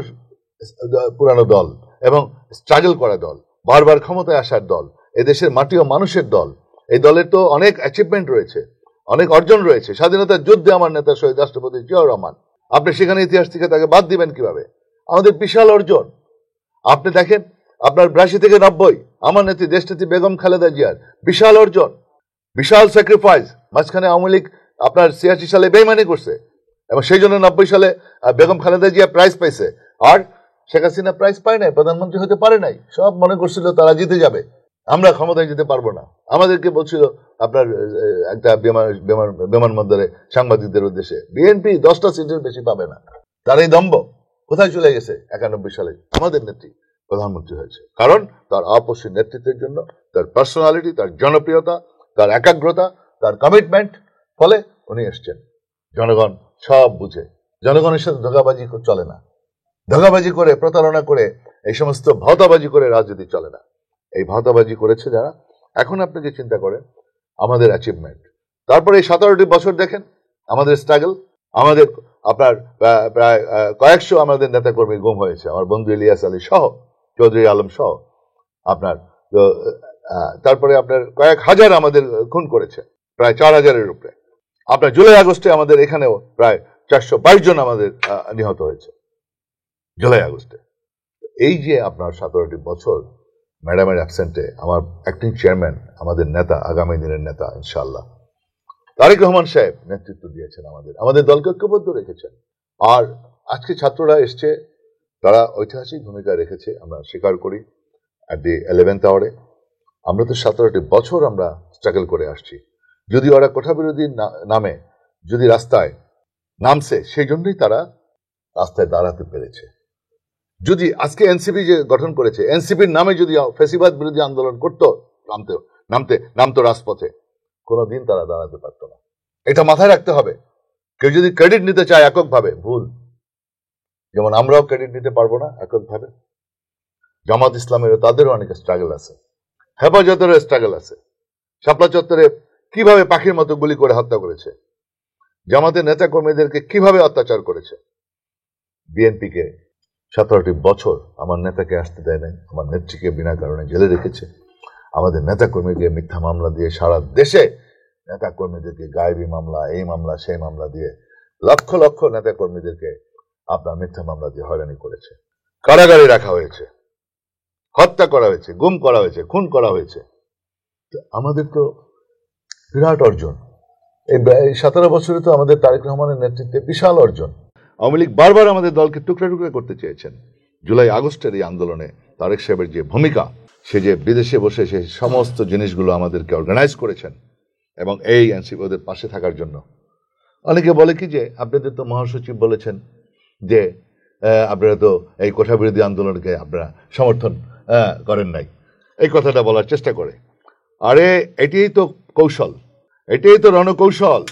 Speaker 2: পুরানো দল এবং স্ট্রাগল করা দল, বারবার ক্ষমতায় আসার দল, এদেশের মাটি ও মানুষের দল। এই দলের তো অনেক অ্যাচিভমেন্ট রয়েছে, অনেক অর্জন রয়েছে। স্বাধীনতার যুদ্ধে আমার নেতা শহীদ রাষ্ট্রপতি জিয়াউর রহমান, আপনি সেখানে ইতিহাস থেকে তাকে বাদ দিবেন কিভাবে? আমাদের বিশাল অর্জন। আপনি দেখেন আপনার 82 থেকে 90 আমার নেত্রী দেশনেত্রী বেগম খালেদা জিয়ার বিশাল অর্জন, বিশাল স্যাক্রিফাইস। মাঝখানে আওয়ামী লীগ আপনার 86 সালে বেইমানি করছে এবং সেই জন্য 90 সালে বেগম খালেদা জিয়া প্রাইজ পাইছে, আর শেখ হাসিনা প্রাইজ পায় নাই, প্রধানমন্ত্রী হতে পারে নাই। সব মনে করছিল তারা জিতে যাবে, আমরা ক্ষমতায় যেতে পারবো না। আমাদেরকে বলছিল আপনার একটা বিমানবন্দরে সাংবাদিকদের উদ্দেশ্যে, বিএনপি 10টা সিটের বেশি পাবে না। তার এই দম্ভ কোথায় চলে গেছে? 91 সালে আমাদের নেত্রী প্রধানমন্ত্রী হয়েছে, কারণ তার আপসীর নেতৃত্বের জন্য, তার পার্সোনালিটি, তার জনপ্রিয়তা, তার একাগ্রতা, তার কমিটমেন্ট, ফলে উনি এসছেন। জনগণ সব বুঝে, জনগণের সাথে ধোঁকাবাজি চলে না, ধোঁকাবাজি করে প্রতারণা করে এই সমস্ত ভাওতাবাজি করে রাজনীতি চলে না। এই ভাওতাবাজি করেছে যারা। এখন আপনাকে চিন্তা করেন আমাদের অ্যাচিভমেন্ট, তারপরে এই 17টি বছর দেখেন আমাদের স্ট্রাগল, আমাদের আপনার প্রায় কয়েকশো আমাদের নেতাকর্মী গুম হয়েছে, আমার বন্ধু ইলিয়াস আলী সহ, চৌধুরী আলম সহ আপনার। তারপরে আপনার কয়েক হাজার আমাদের খুন করেছে, প্রায় 4000-এর উপরে। আপনার জুলাই আগস্টে আমাদের এখানেও প্রায় 422 জন আমাদের নিহত হয়েছে জুলাই আগস্টে। এই যে আপনার 17টি বছর ম্যাডামের অ্যাবসেন্টে আমার অ্যাক্টিং চেয়ারম্যান, আমাদের নেতা, আগামী দিনের নেতা ইনশাআল্লাহ তারেক রহমান সাহেব নেতৃত্ব দিয়েছেন, আমাদের দলকে ঐক্যবদ্ধ রেখেছেন। আর আজকে ছাত্ররা এসছে, তারা ঐতিহাসিক ভূমিকা রেখেছে, আমরা স্বীকার করি। অ্যাট দি 11th আওয়ারে আমরা তো 17টি বছর আমরা স্ট্রাগল করে আসছি। যদি ওরা কোঠা বিরোধী নামে যদি রাস্তায় নামছে, সেই জন্যই তারা রাস্তায় দাঁড়াতে পেরেছে। যদি আজকে এনসিপি যে গঠন করেছে, এনসিপির নামে যদি ফ্যাসিবাদ বিরোধী আন্দোলন করতো, নামতো রাজপথে, কোনোদিন তারা দাঁড়াতে পারতো না। এটা মাথায় রাখতে হবে। কেউ যদি ক্রেডিট নিতে চায় এককভাবে, ভুল। যেমন আমরাও ক্রেডিট নিতে পারবো না এককভাবে। জামাত ইসলামেরও তাদেরও অনেক স্ট্রাগল আছে, হেফাজতেরও স্ট্রাগল আছে। শাপলা চত্বরে কিভাবে পাখির মতো গুলি করে হত্যা করেছে, জামাতের নেতা কর্মীদেরকে কিভাবে অত্যাচার করেছে, বিএনপিকে 17টি বছর আমার নেতাকে আসতে দেয় নাই, আমার নেত্রীকে বিনা কারণে জেলে রেখেছে, আমাদের নেতা কর্মীকে মিথ্যা মামলা দিয়ে সারা দেশে নেতা কর্মীদেরকে গায়েবী মামলা, এই মামলা সেই মামলা দিয়ে লক্ষ লক্ষ নেতা কর্মীদেরকে আপনার মিথ্যা মামলা দিয়ে হয়রানি করেছে, কারাগারে রাখা হয়েছে, হত্যা করা হয়েছে, গুম করা হয়েছে, খুন করা হয়েছে। আমাদের তো বিরাট অর্জন। এই 17 বছরে তো আমাদের তারেক রহমানের নেতৃত্বে বিশাল অর্জন। আওয়ামী লীগ বারবার আমাদের দলকে টুকরা টুকরা করতে চেয়েছেন। জুলাই আগস্টের এই আন্দোলনে তারেক সাহেবের যে ভূমিকা, সে যে বিদেশে বসে সে সমস্ত জিনিসগুলো আমাদেরকে অর্গানাইজ করেছেন এবং এই এনসিপি ওদের পাশে থাকার জন্য। অনেকে বলে কি যে আপনাদের তো মহাসচিব বলেছেন যে আপনারা তো এই কোঠা বিরোধী আন্দোলনকে আপনারা সমর্থন করেন নাই, এই কথাটা বলার চেষ্টা করে। আরে এটাই তো কৌশল, এটাই তো রণকৌশল।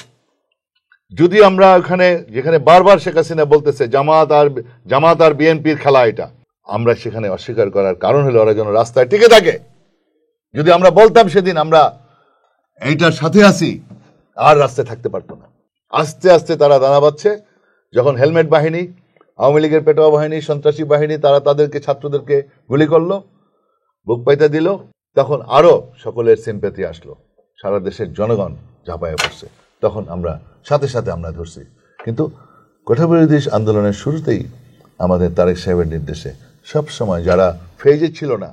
Speaker 2: যদি আমরা ওখানে যেখানে বারবার শেখ হাসিনা বলতেছে জামাত আর বিএনপির খেলা, এটা আমরা সেখানে অস্বীকার করার কারণ হলো ওরা যেন রাস্তায় টিকে থাকে। যদি আমরা বলতাম সেদিন আমরা এইটার সাথে আছি, আর রাস্তায় থাকতে পারতো না। আস্তে আস্তে তারা দানা বাঁধছে। যখন হেলমেট বাহিনী, আওয়ামী লীগের পেটোয়া বাহিনী, সন্ত্রাসী বাহিনী তারা তাদেরকে ছাত্রদেরকে গুলি করলো, বুক পাইতে দিল, তখন আরো সকলের সিম্প্যাথি আসলো, সারা দেশের জনগণ ঝাঁপায়ে পড়ছে। তখন আমরা সাথে সাথে আমরা ধরছি। কিন্তু কোঠা বিরোধী আন্দোলনের শুরুতেই আমাদের তারেক সাহেবের নির্দেশে সব সময় যারা ফেজে ছিল না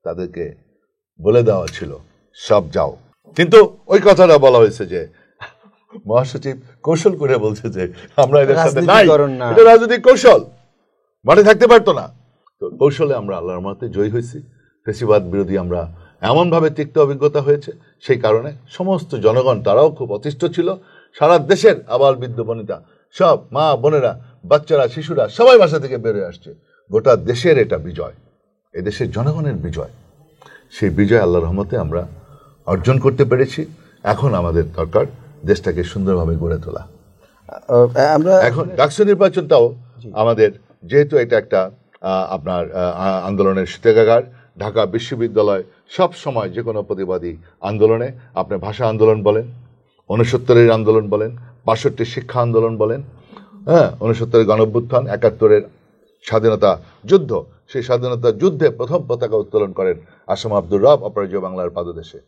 Speaker 2: তাদেরকে বলে দেওয়া ছিল সব যাও। কিন্তু ওই কথাটা বলা হয়েছে যে মহাসচিব কৌশল করে বলছে যে আমরা এদের সাথে নাই, এটা রাজনৈতিক কৌশল, মাঠে থাকতে পারতো না। তো কৌশলে আমরা আল্লাহর রহমতে জয়ী হয়েছি। ফেসিবাদ বিরোধী আমরা এমনভাবে তিক্ত অভিজ্ঞতা হয়েছে, সেই কারণে সমস্ত জনগণ তারাও খুব অতিষ্ঠ ছিল। সারা দেশের আবাল বৃদ্ধ বনিতা সব মা বোনেরা, বাচ্চারা, শিশুরা সবাই বাসা থেকে বেরোয় আসছে। গোটা দেশের এটা বিজয়, এদেশের জনগণের বিজয়। সেই বিজয় আল্লাহর রহমতে আমরা অর্জন করতে পেরেছি। এখন আমাদের দরকার দেশটাকে সুন্দরভাবে গড়ে তোলা। আমরা এখন ডাকসু নির্বাচনটাও আমাদের, যেহেতু এটা একটা আপনার আন্দোলনের শীতাগার, ঢাকা বিশ্ববিদ্যালয় সব সময় যে কোনো প্রতিবাদী আন্দোলনে, আপনি ভাষা আন্দোলন বলেন, 69-এর আন্দোলন বলেন, 62 শিক্ষা আন্দোলন বলেন, 69-এর গণঅভ্যুত্থান, 71-এর স্বাধীনতা যুদ্ধ, সেই স্বাধীনতা যুদ্ধে প্রথম পতাকা উত্তোলন করেন আসম আব্দুর রব অপরাজেয় বাংলার পাদদেশে।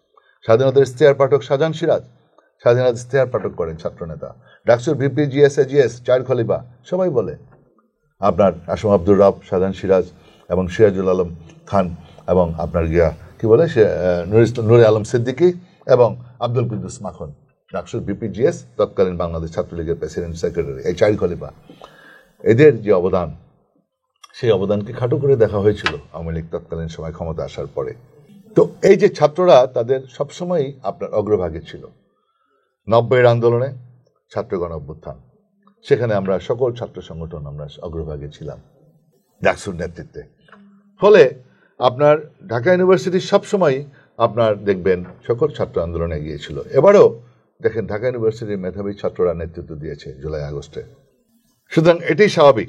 Speaker 2: স্বাধীনতার ইশতেহার পাঠক শাহজাহান সিরাজ, স্বাধীনতা ইশতেহার পাঠক করেন ছাত্রনেতা। ডাকসুর ভিপি, জিএস, এজিএস, চার খলিফা সবাই বলে আপনার আসম আব্দুর রব, শাহজাহান সিরাজ এবং সিরাজুল আলম খান এবং আপনার কি বলে সে নুরে আলম সিদ্দিকী এবং আব্দুল কুদ্দুস মাখন, ডাকসুর ভিপি, জিএস, তৎকালীন বাংলাদেশ ছাত্রলীগের প্রেসিডেন্ট সেক্রেটারি, এই চার খলিফা। এদের যে অবদান, সেই অবদানকে খাটো করে দেখা হয়েছিল আওয়ামী লীগ তৎকালীন সময় ক্ষমতা আসার পরে। তো এই যে ছাত্ররা তাদের সবসময়ই আপনার অগ্রভাগে ছিল। 90-এর আন্দোলনে ছাত্র গণ অভ্যুত্থান, সেখানে আমরা সকল ছাত্র সংগঠন আমরা অগ্রভাগে ছিলাম ডাকসুর নেতৃত্বে। ফলে আপনার ঢাকা ইউনিভার্সিটি সবসময় আপনার দেখবেন সকল ছাত্র আন্দোলনে গিয়েছিল। এবারও দেখেন ঢাকা ইউনিভার্সিটির মেধাবী ছাত্ররা নেতৃত্ব দিয়েছে জুলাই আগস্টে। সুতরাং এটাই স্বাভাবিক,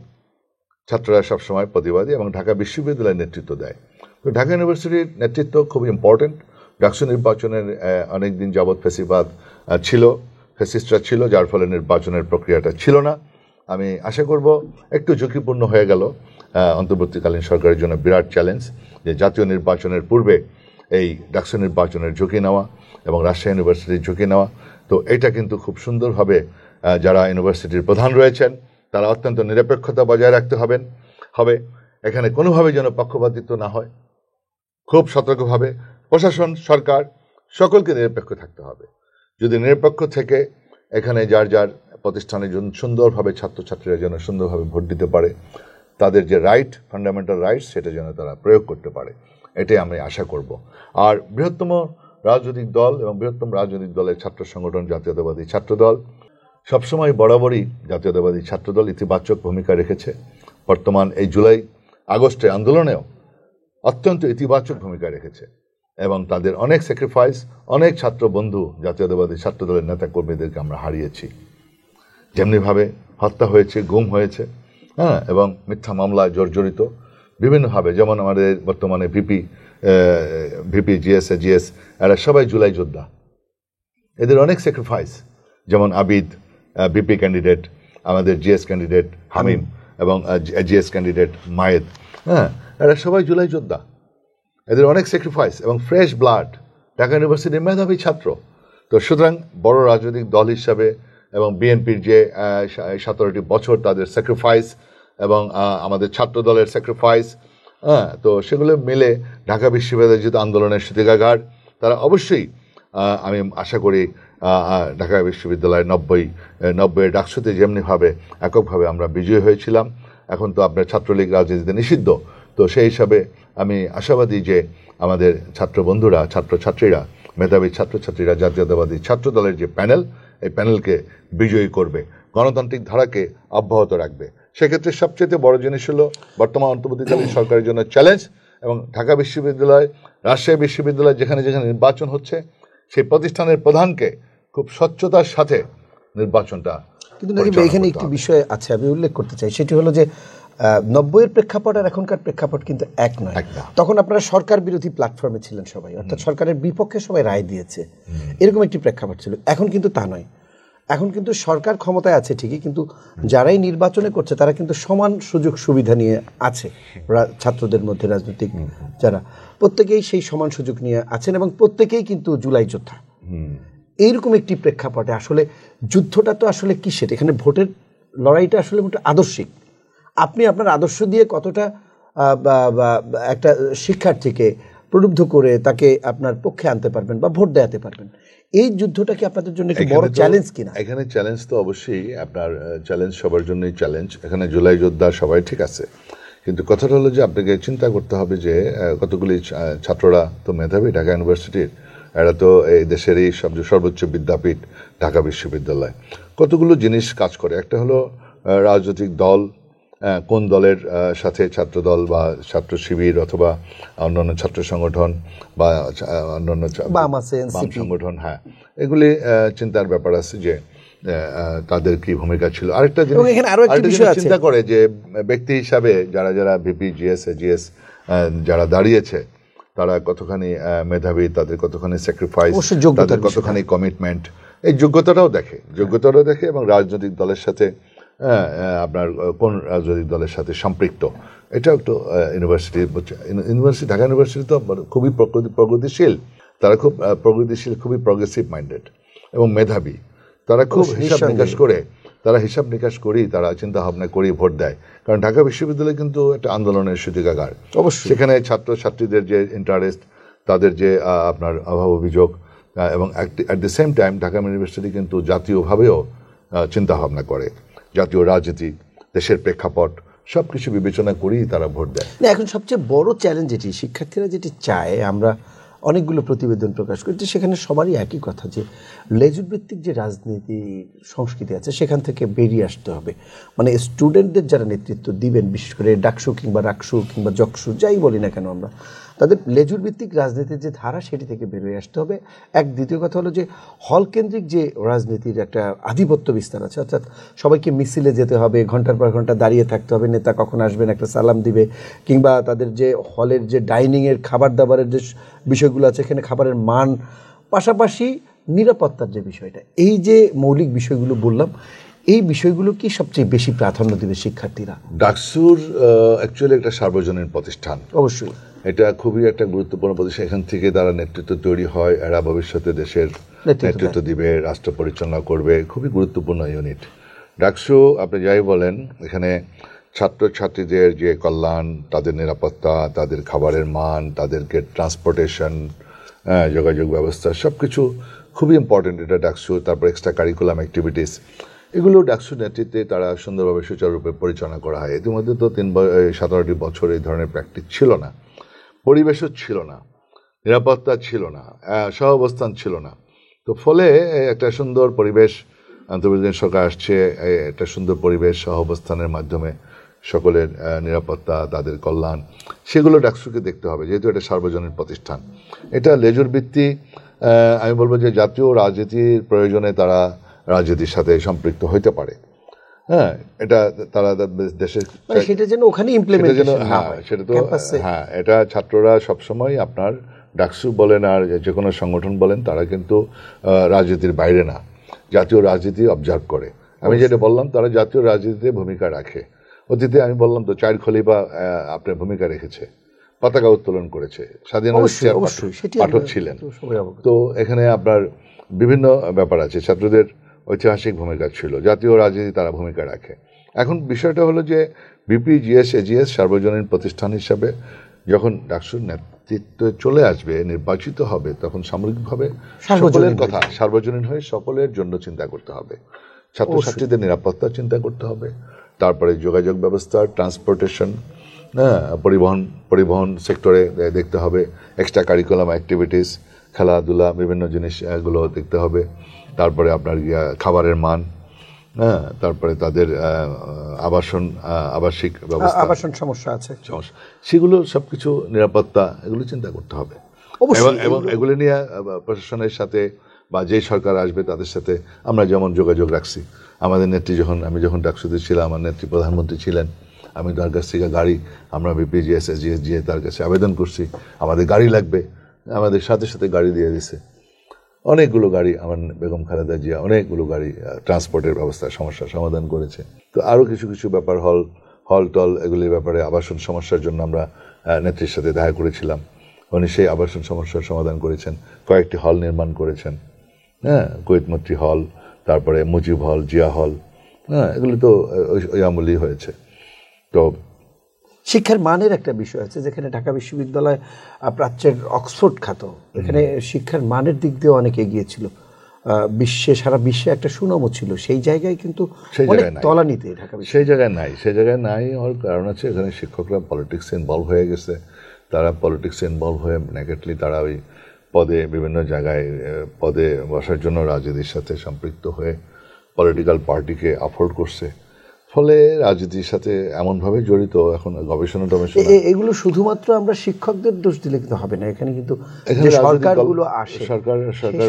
Speaker 2: ছাত্ররা সবসময় প্রতিবাদী এবং ঢাকা বিশ্ববিদ্যালয়ের নেতৃত্ব দেয়। তো ঢাকা ইউনিভার্সিটির নেতৃত্ব খুব ইম্পর্টেন্ট। ডাকসু নির্বাচনের অনেকদিন যাবৎ ফেসিবাদ ছিল, ফেসিস্টরা ছিল, যার ফলে নির্বাচনের প্রক্রিয়াটা ছিল না। আমি আশা করব একটু ঝুঁকিপূর্ণ হয়ে গেল অন্তর্বর্তীকালীন সরকারের জন্য বিরাট চ্যালেঞ্জ যে জাতীয় নির্বাচনের পূর্বে এই ডাকসু নির্বাচনের ঝুঁকি নেওয়া এবং রাজশাহী ইউনিভার্সিটির ঝুঁকি নেওয়া। তো এটা কিন্তু খুব সুন্দরভাবে যারা ইউনিভার্সিটির প্রধান রয়েছেন তারা অত্যন্ত নিরপেক্ষতা বজায় রাখতে হবে। এখানে কোনোভাবে যেন পক্ষপাতিত্ব না হয়, খুব সতর্কভাবে প্রশাসন, সরকার সকলকে নিরপেক্ষ থাকতে হবে। যদি নিরপেক্ষ থেকে এখানে যার যার প্রতিষ্ঠানের জন্য সুন্দরভাবে ছাত্রছাত্রীরা যেন সুন্দরভাবে ভোট দিতে পারে, তাদের যে রাইট, ফান্ডামেন্টাল রাইটস, সেটা যেন তারা প্রয়োগ করতে পারে, এটাই আমি আশা করব। আর বৃহত্তম রাজনৈতিক দল এবং বৃহত্তম রাজনৈতিক দলের ছাত্র সংগঠন জাতীয়তাবাদী ছাত্রদল সবসময় বরাবরই জাতীয়তাবাদী ছাত্রদল ইতিবাচক ভূমিকা রেখেছে। বর্তমান এই জুলাই আগস্টের আন্দোলনেও অত্যন্ত ইতিবাচক ভূমিকা রেখেছে এবং তাদের অনেক স্যাক্রিফাইস, অনেক ছাত্র বন্ধু জাতীয়তাবাদী ছাত্রদলের নেতা কর্মীদেরকে আমরা হারিয়েছি। যেমনিভাবে হত্যা হয়েছে, গুম হয়েছে, এবং মিথ্যা মামলায় জর্জরিত বিভিন্নভাবে, যেমন আমাদের বর্তমানে ভিপি, জিএস, এরা সবাই জুলাই যোদ্ধা। এদের অনেক স্যাক্রিফাইস, যেমন আবিদ ভিপি ক্যান্ডিডেট, আমাদের জিএস ক্যান্ডিডেট হামিম, এবং জিএস ক্যান্ডিডেট মায়েদ, হ্যাঁ, এরা সবাই জুলাই যোদ্ধা। এদের অনেক স্যাক্রিফাইস এবং ফ্রেশ ব্লাড, ঢাকা ইউনিভার্সিটির মেধাবী ছাত্র। তো সুতরাং বড় রাজনৈতিক দল হিসাবে এবং বিএনপির যে 17টি বছর তাদের স্যাক্রিফাইস এবং আমাদের ছাত্র দলের স্যাক্রিফাইস, হ্যাঁ, তো সেগুলো মিলে ঢাকা বিশ্ববিদ্যালয়ের যেহেতু আন্দোলনের সূতিকাগার, তারা অবশ্যই আমি আশা করি ঢাকা বিশ্ববিদ্যালয় 90 ডাকসুতে যেমনিভাবে এককভাবে আমরা বিজয়ী হয়েছিলাম, এখন তো আপনার ছাত্রলীগ রাজনীতিতে নিষিদ্ধ, তো সেই হিসাবে আমি আশাবাদী যে আমাদের ছাত্র বন্ধুরা, ছাত্রছাত্রীরা, মেধাবী ছাত্রছাত্রীরা জাতীয়তাবাদী ছাত্র দলের যে প্যানেল, এই প্যানেলকে বিজয়ী করবে, গণতান্ত্রিক ধারাকে অব্যাহত রাখবে। সেক্ষেত্রে সবচেয়ে বড় জিনিস হলো বর্তমান অন্তর্বর্তীকালীন সরকারের জন্য চ্যালেঞ্জ, এবং ঢাকা বিশ্ববিদ্যালয়, রাজশাহী বিশ্ববিদ্যালয় যেখানে যেখানে নির্বাচন হচ্ছে, সেই প্রতিষ্ঠানের প্রধানকে খুব স্বচ্ছতার সাথে নির্বাচনটা।
Speaker 1: কিন্তু এখানে একটি বিষয় আছে আমি উল্লেখ করতে চাই, সেটি হলো যে 90-এর প্রেক্ষাপট আর এখনকার প্রেক্ষাপট কিন্তু এক নয়। তখন আপনারা সরকার বিরোধী প্লাটফর্মে ছিলেন সবাই, অর্থাৎ সরকারের বিপক্ষে সবাই রায় দিয়েছে, এরকম একটি প্রেক্ষাপট ছিল। এখন কিন্তু তা নয়, এখন কিন্তু সরকার ক্ষমতায় আছে ঠিকই, কিন্তু যারাই নির্বাচনে করছে তারা কিন্তু সমান সুযোগ সুবিধা নিয়ে আছে। ছাত্রদের মধ্যে রাজনৈতিক যারা, প্রত্যেকেই সেই সমান সুযোগ নিয়ে আছেন এবং প্রত্যেকেই কিন্তু জুলাই যোদ্ধা। এইরকম একটি প্রেক্ষাপটে আসলে যুদ্ধটা তো আসলে কিসের? এখানে ভোটের লড়াইটা আসলে আদর্শিক। আপনি আপনার আদর্শ দিয়ে কতটা একটা শিক্ষার্থীকে প্রলুব্ধ করে তাকে আপনার পক্ষে আনতে পারবেন বা ভোট দেওয়াতে পারবেন, এই যুদ্ধটা কি আপনাদের জন্য একটি বড় চ্যালেঞ্জ কিনা?
Speaker 2: এখানে চ্যালেঞ্জ তো অবশ্যই, আপনার চ্যালেঞ্জ সবার জন্যই চ্যালেঞ্জ। এখানে জুলাই যোদ্ধা সবাই ঠিক আছে, কিন্তু কথাটা হলো যে আপনাকে চিন্তা করতে হবে যে কতগুলি ছাত্ররা তো মেধাবী ঢাকা ইউনিভার্সিটির, এরা তো এই দেশেরই সর্বোচ্চ বিদ্যাপীঠ ঢাকা বিশ্ববিদ্যালয়। কতগুলো জিনিস কাজ করে। একটা হলো রাজনৈতিক দল, কোন দলের সাথে ছাত্র দল বা ছাত্র শিবির অথবা অন্যান্য ছাত্র সংগঠন বা অন্যান্য বাম সংগঠন, হ্যাঁ, এগুলি চিন্তার ব্যাপার আছে যে তাদের কি ভূমিকা ছিল। আরেকটা জিনিস চিন্তা করে যে ব্যক্তি হিসাবে যারা যারা ভিপি, জিএস যারা দাঁড়িয়েছে, তারা কতখানি মেধাবী, তাদের কতখানি স্যাক্রিফাইস, তাদের কতখানি কমিটমেন্ট, এই যোগ্যতাটাও দেখে এবং রাজনৈতিক দলের সাথে আপনার কোন রাজনৈতিক দলের সাথে সম্পৃক্ত, এটাও একটু ইউনিভার্সিটি ঢাকা ইউনিভার্সিটি তো খুবই প্রগতিশীল, তারা খুব প্রগতিশীল, খুবই প্রগ্রেসিভ মাইন্ডেড এবং মেধাবী। তারা খুব হিসাব নিকাশ করেই তারা চিন্তা ভাবনা করি ভোট দেয়। কারণ ঢাকা বিশ্ববিদ্যালয় কিন্তু একটা আন্দোলনের সূতিকাগার। অবশ্যই সেখানে ছাত্রছাত্রীদের যে ইন্টারেস্ট, তাদের যে আপনার অভাব অভিযোগ, এবং at the same time Dhaka university কিন্তু জাতীয়ভাবেও চিন্তা ভাবনা করে, জাতীয় রাজনীতি, দেশের প্রেক্ষাপট সবকিছু বিবেচনা করেই তারা ভোট দেয়।
Speaker 1: এখন সবচেয়ে বড় চ্যালেঞ্জ যেটি শিক্ষার্থীরা যেটি চায়, আমরা অনেকগুলো প্রতিবেদন প্রকাশ করছি, সেখানে সবারই একই কথা যে লেজুর ভিত্তিক যে রাজনীতি সংস্কৃতি আছে সেখান থেকে বেরিয়ে আসতে হবে। মানে স্টুডেন্টদের যারা নেতৃত্ব দিবেন, বিশেষ করে ডাকসু কিংবা রাকসু কিংবা জকসু যাই বলি না কেন, আমরা তাদের লেজুর ভিত্তিক রাজনীতির যে ধারা সেটি থেকে বেরিয়ে আসতে হবে। দ্বিতীয় কথা হলো যে হল কেন্দ্রিক যে রাজনীতির একটা আধিপত্য বিস্তার আছে, অর্থাৎ সবাইকে মিছিলে যেতে হবে, ঘন্টার পর ঘন্টা দাঁড়িয়ে থাকতে হবে, নেতা কখন আসবেন একটা সালাম দিবে, কিংবা তাদের যে হলের যে ডাইনিংয়ের খাবার দাবারের যে বিষয়গুলো আছে, এখানে খাবারের মান, পাশাপাশি নিরাপত্তার যে বিষয়টা, এই যে মৌলিক বিষয়গুলো বললাম, এই বিষয়গুলো কি সবচেয়ে বেশি প্রাধান্য দেবে শিক্ষার্থীরা?
Speaker 2: ডাকসুর অ্যাকচুয়ালি একটা সার্বজনীন প্রতিষ্ঠান,
Speaker 1: অবশ্যই
Speaker 2: এটা খুবই একটা গুরুত্বপূর্ণ প্রতিষ্ঠান। এখান থেকে তারা নেতৃত্ব তৈরি হয়, এরা ভবিষ্যতে দেশের নেতৃত্ব দিবে, রাষ্ট্র পরিচালনা করবে, খুবই গুরুত্বপূর্ণ ইউনিট ডাকসু। আপনি যাই বলেন, এখানে ছাত্রছাত্রীদের যে কল্যাণ, তাদের নিরাপত্তা, তাদের খাবারের মান, তাদেরকে ট্রান্সপোর্টেশন, যোগাযোগ ব্যবস্থা, সব কিছু খুবই ইম্পর্টেন্ট এটা ডাকসু। তারপর এক্সট্রা কারিকুলাম অ্যাক্টিভিটিস, এগুলো ডাকসু নেতৃত্বে তারা সুন্দরভাবে সুচারুরূপে পরিচালনা করা হয়। ইতিমধ্যে তো 17টি বছর এই ধরনের প্র্যাকটিস ছিল না, পরিবেশও ছিল না, নিরাপত্তা ছিল না, সহাবস্থান ছিল না। তো ফলে একটা সুন্দর পরিবেশ, আন্তর্জাতিক সরকার আসছে, একটা সুন্দর পরিবেশ সহাবস্থানের মাধ্যমে সকলের নিরাপত্তা, তাদের কল্যাণ, সেগুলো ডাকসুকে দেখতে হবে, যেহেতু এটা সার্বজনীন প্রতিষ্ঠান। এটা লেজুর ভিত্তি, আমি বলবো যে জাতীয় রাজনীতির প্রয়োজনে তারা রাজনীতির সাথে সম্পৃক্ত হইতে পারে। হ্যাঁ, এটা তারা দেশের
Speaker 1: সেটা যেন ওখানে ইমপ্লিমেন্টেশন হয়,
Speaker 2: সেটা তো হ্যাঁ, এটা ছাত্ররা সবসময় আপনার ডাকসু বলেন আর যে কোনো সংগঠন বলেন, তারা কিন্তু রাজনীতির বাইরে না, জাতীয় রাজনীতি অবজার্ভ করে। আমি যেটা বললাম, তারা জাতীয় রাজনীতিতে ভূমিকা রাখে। অতীতে আমি বললাম তো 4 খলিফা আপনার ভূমিকা রেখেছে, পতাকা উত্তোলন করেছে, স্বাধীনতা পাঠক ছিলেন। তো এখানে আপনার বিভিন্ন ব্যাপার আছে, ছাত্রদের ঐতিহাসিক ভূমিকা ছিল, জাতীয় রাজনীতি তারা ভূমিকা রাখে। এখন বিষয়টা হলো যে বিপিজিএস এজিএস সার্বজনীন প্রতিষ্ঠান হিসাবে যখন ডাকসুর নেতৃত্বে চলে আসবে, নির্বাচিত হবে, তখন সামগ্রিকভাবে সকলের কথা সার্বজনীন হয়ে সকলের জন্য চিন্তা করতে হবে। ছাত্রছাত্রীদের নিরাপত্তা চিন্তা করতে হবে, তারপরে যোগাযোগ ব্যবস্থা, ট্রান্সপোর্টেশন, পরিবহন সেক্টরে দেখতে হবে, এক্সট্রা কারিকুলাম অ্যাক্টিভিটিস, খেলাধুলা, বিভিন্ন জিনিসগুলো দেখতে হবে, তারপরে আপনার খাবারের মান, তারপরে তাদের আবাসিক ব্যবস্থা,
Speaker 1: আবাসন সমস্যা আছে,
Speaker 2: সেগুলো সবকিছু, নিরাপত্তা, এগুলো চিন্তা করতে হবে। এবং এগুলো নিয়ে প্রশাসনের সাথে বা যেই সরকার আসবে তাদের সাথে আমরা যেমন যোগাযোগ রাখছি। আমাদের নেত্রী আমি যখন ডাকসুতে ছিলাম, আমার নেত্রী প্রধানমন্ত্রী ছিলেন, আমি তার কাছ থেকে গাড়ি, আমরা বিপিজিএস এসজিএস দিয়ে তার কাছে আবেদন করছি আমাদের গাড়ি লাগবে, আমাদের সাথে সাথে গাড়ি দিয়ে দিছে, অনেকগুলো গাড়ি। আমার বেগম খালেদা জিয়া অনেকগুলো গাড়ি ট্রান্সপোর্টের ব্যবস্থার সমস্যার সমাধান করেছে। তো আরও কিছু কিছু ব্যাপার, হল টল, এগুলির ব্যাপারে আবাসন সমস্যার জন্য আমরা নেত্রীর সাথে দেখা করেছিলাম, উনি সেই আবাসন সমস্যার সমাধান করেছেন, কয়েকটি হল নির্মাণ করেছেন, কুয়েত মৈত্রী হল, তারপরে মুজিব হল, জিয়া হল, এগুলি তো ওই আমলেই হয়েছে। তো
Speaker 1: শিক্ষার মানের একটা বিষয় আছে, যেখানে ঢাকা বিশ্ববিদ্যালয় প্রাচ্যের অক্সফোর্ড খ্যাত, এখানে শিক্ষার মানের দিক দিয়ে অনেক এগিয়ে ছিল, সারা বিশ্বে একটা সুনামও ছিল, সেই জায়গায় কিন্তু তলানিতে ঢাকা
Speaker 2: সেই জায়গায় নাই হওয়ার কারণ আছে, এখানে শিক্ষকরা পলিটিক্সে ইনভলভ হয়ে গেছে, তারা পলিটিক্সে ইনভলভ হয়ে নেগেটলি তারা ওই পদে, বিভিন্ন জায়গায় পদে বসার জন্য রাজনীতির সাথে সম্পৃক্ত হয়ে পলিটিক্যাল পার্টিকে অ্যাফোর্ড করছে, ফলে রাজনীতির সাথে এমনভাবে জড়িত। এখন গবেষণা
Speaker 1: এগুলো শুধুমাত্র আমরা শিক্ষকদের দোষ দিলে কিন্তু হবে না, এখানে কিন্তু সরকারগুলো আসে,
Speaker 2: সরকার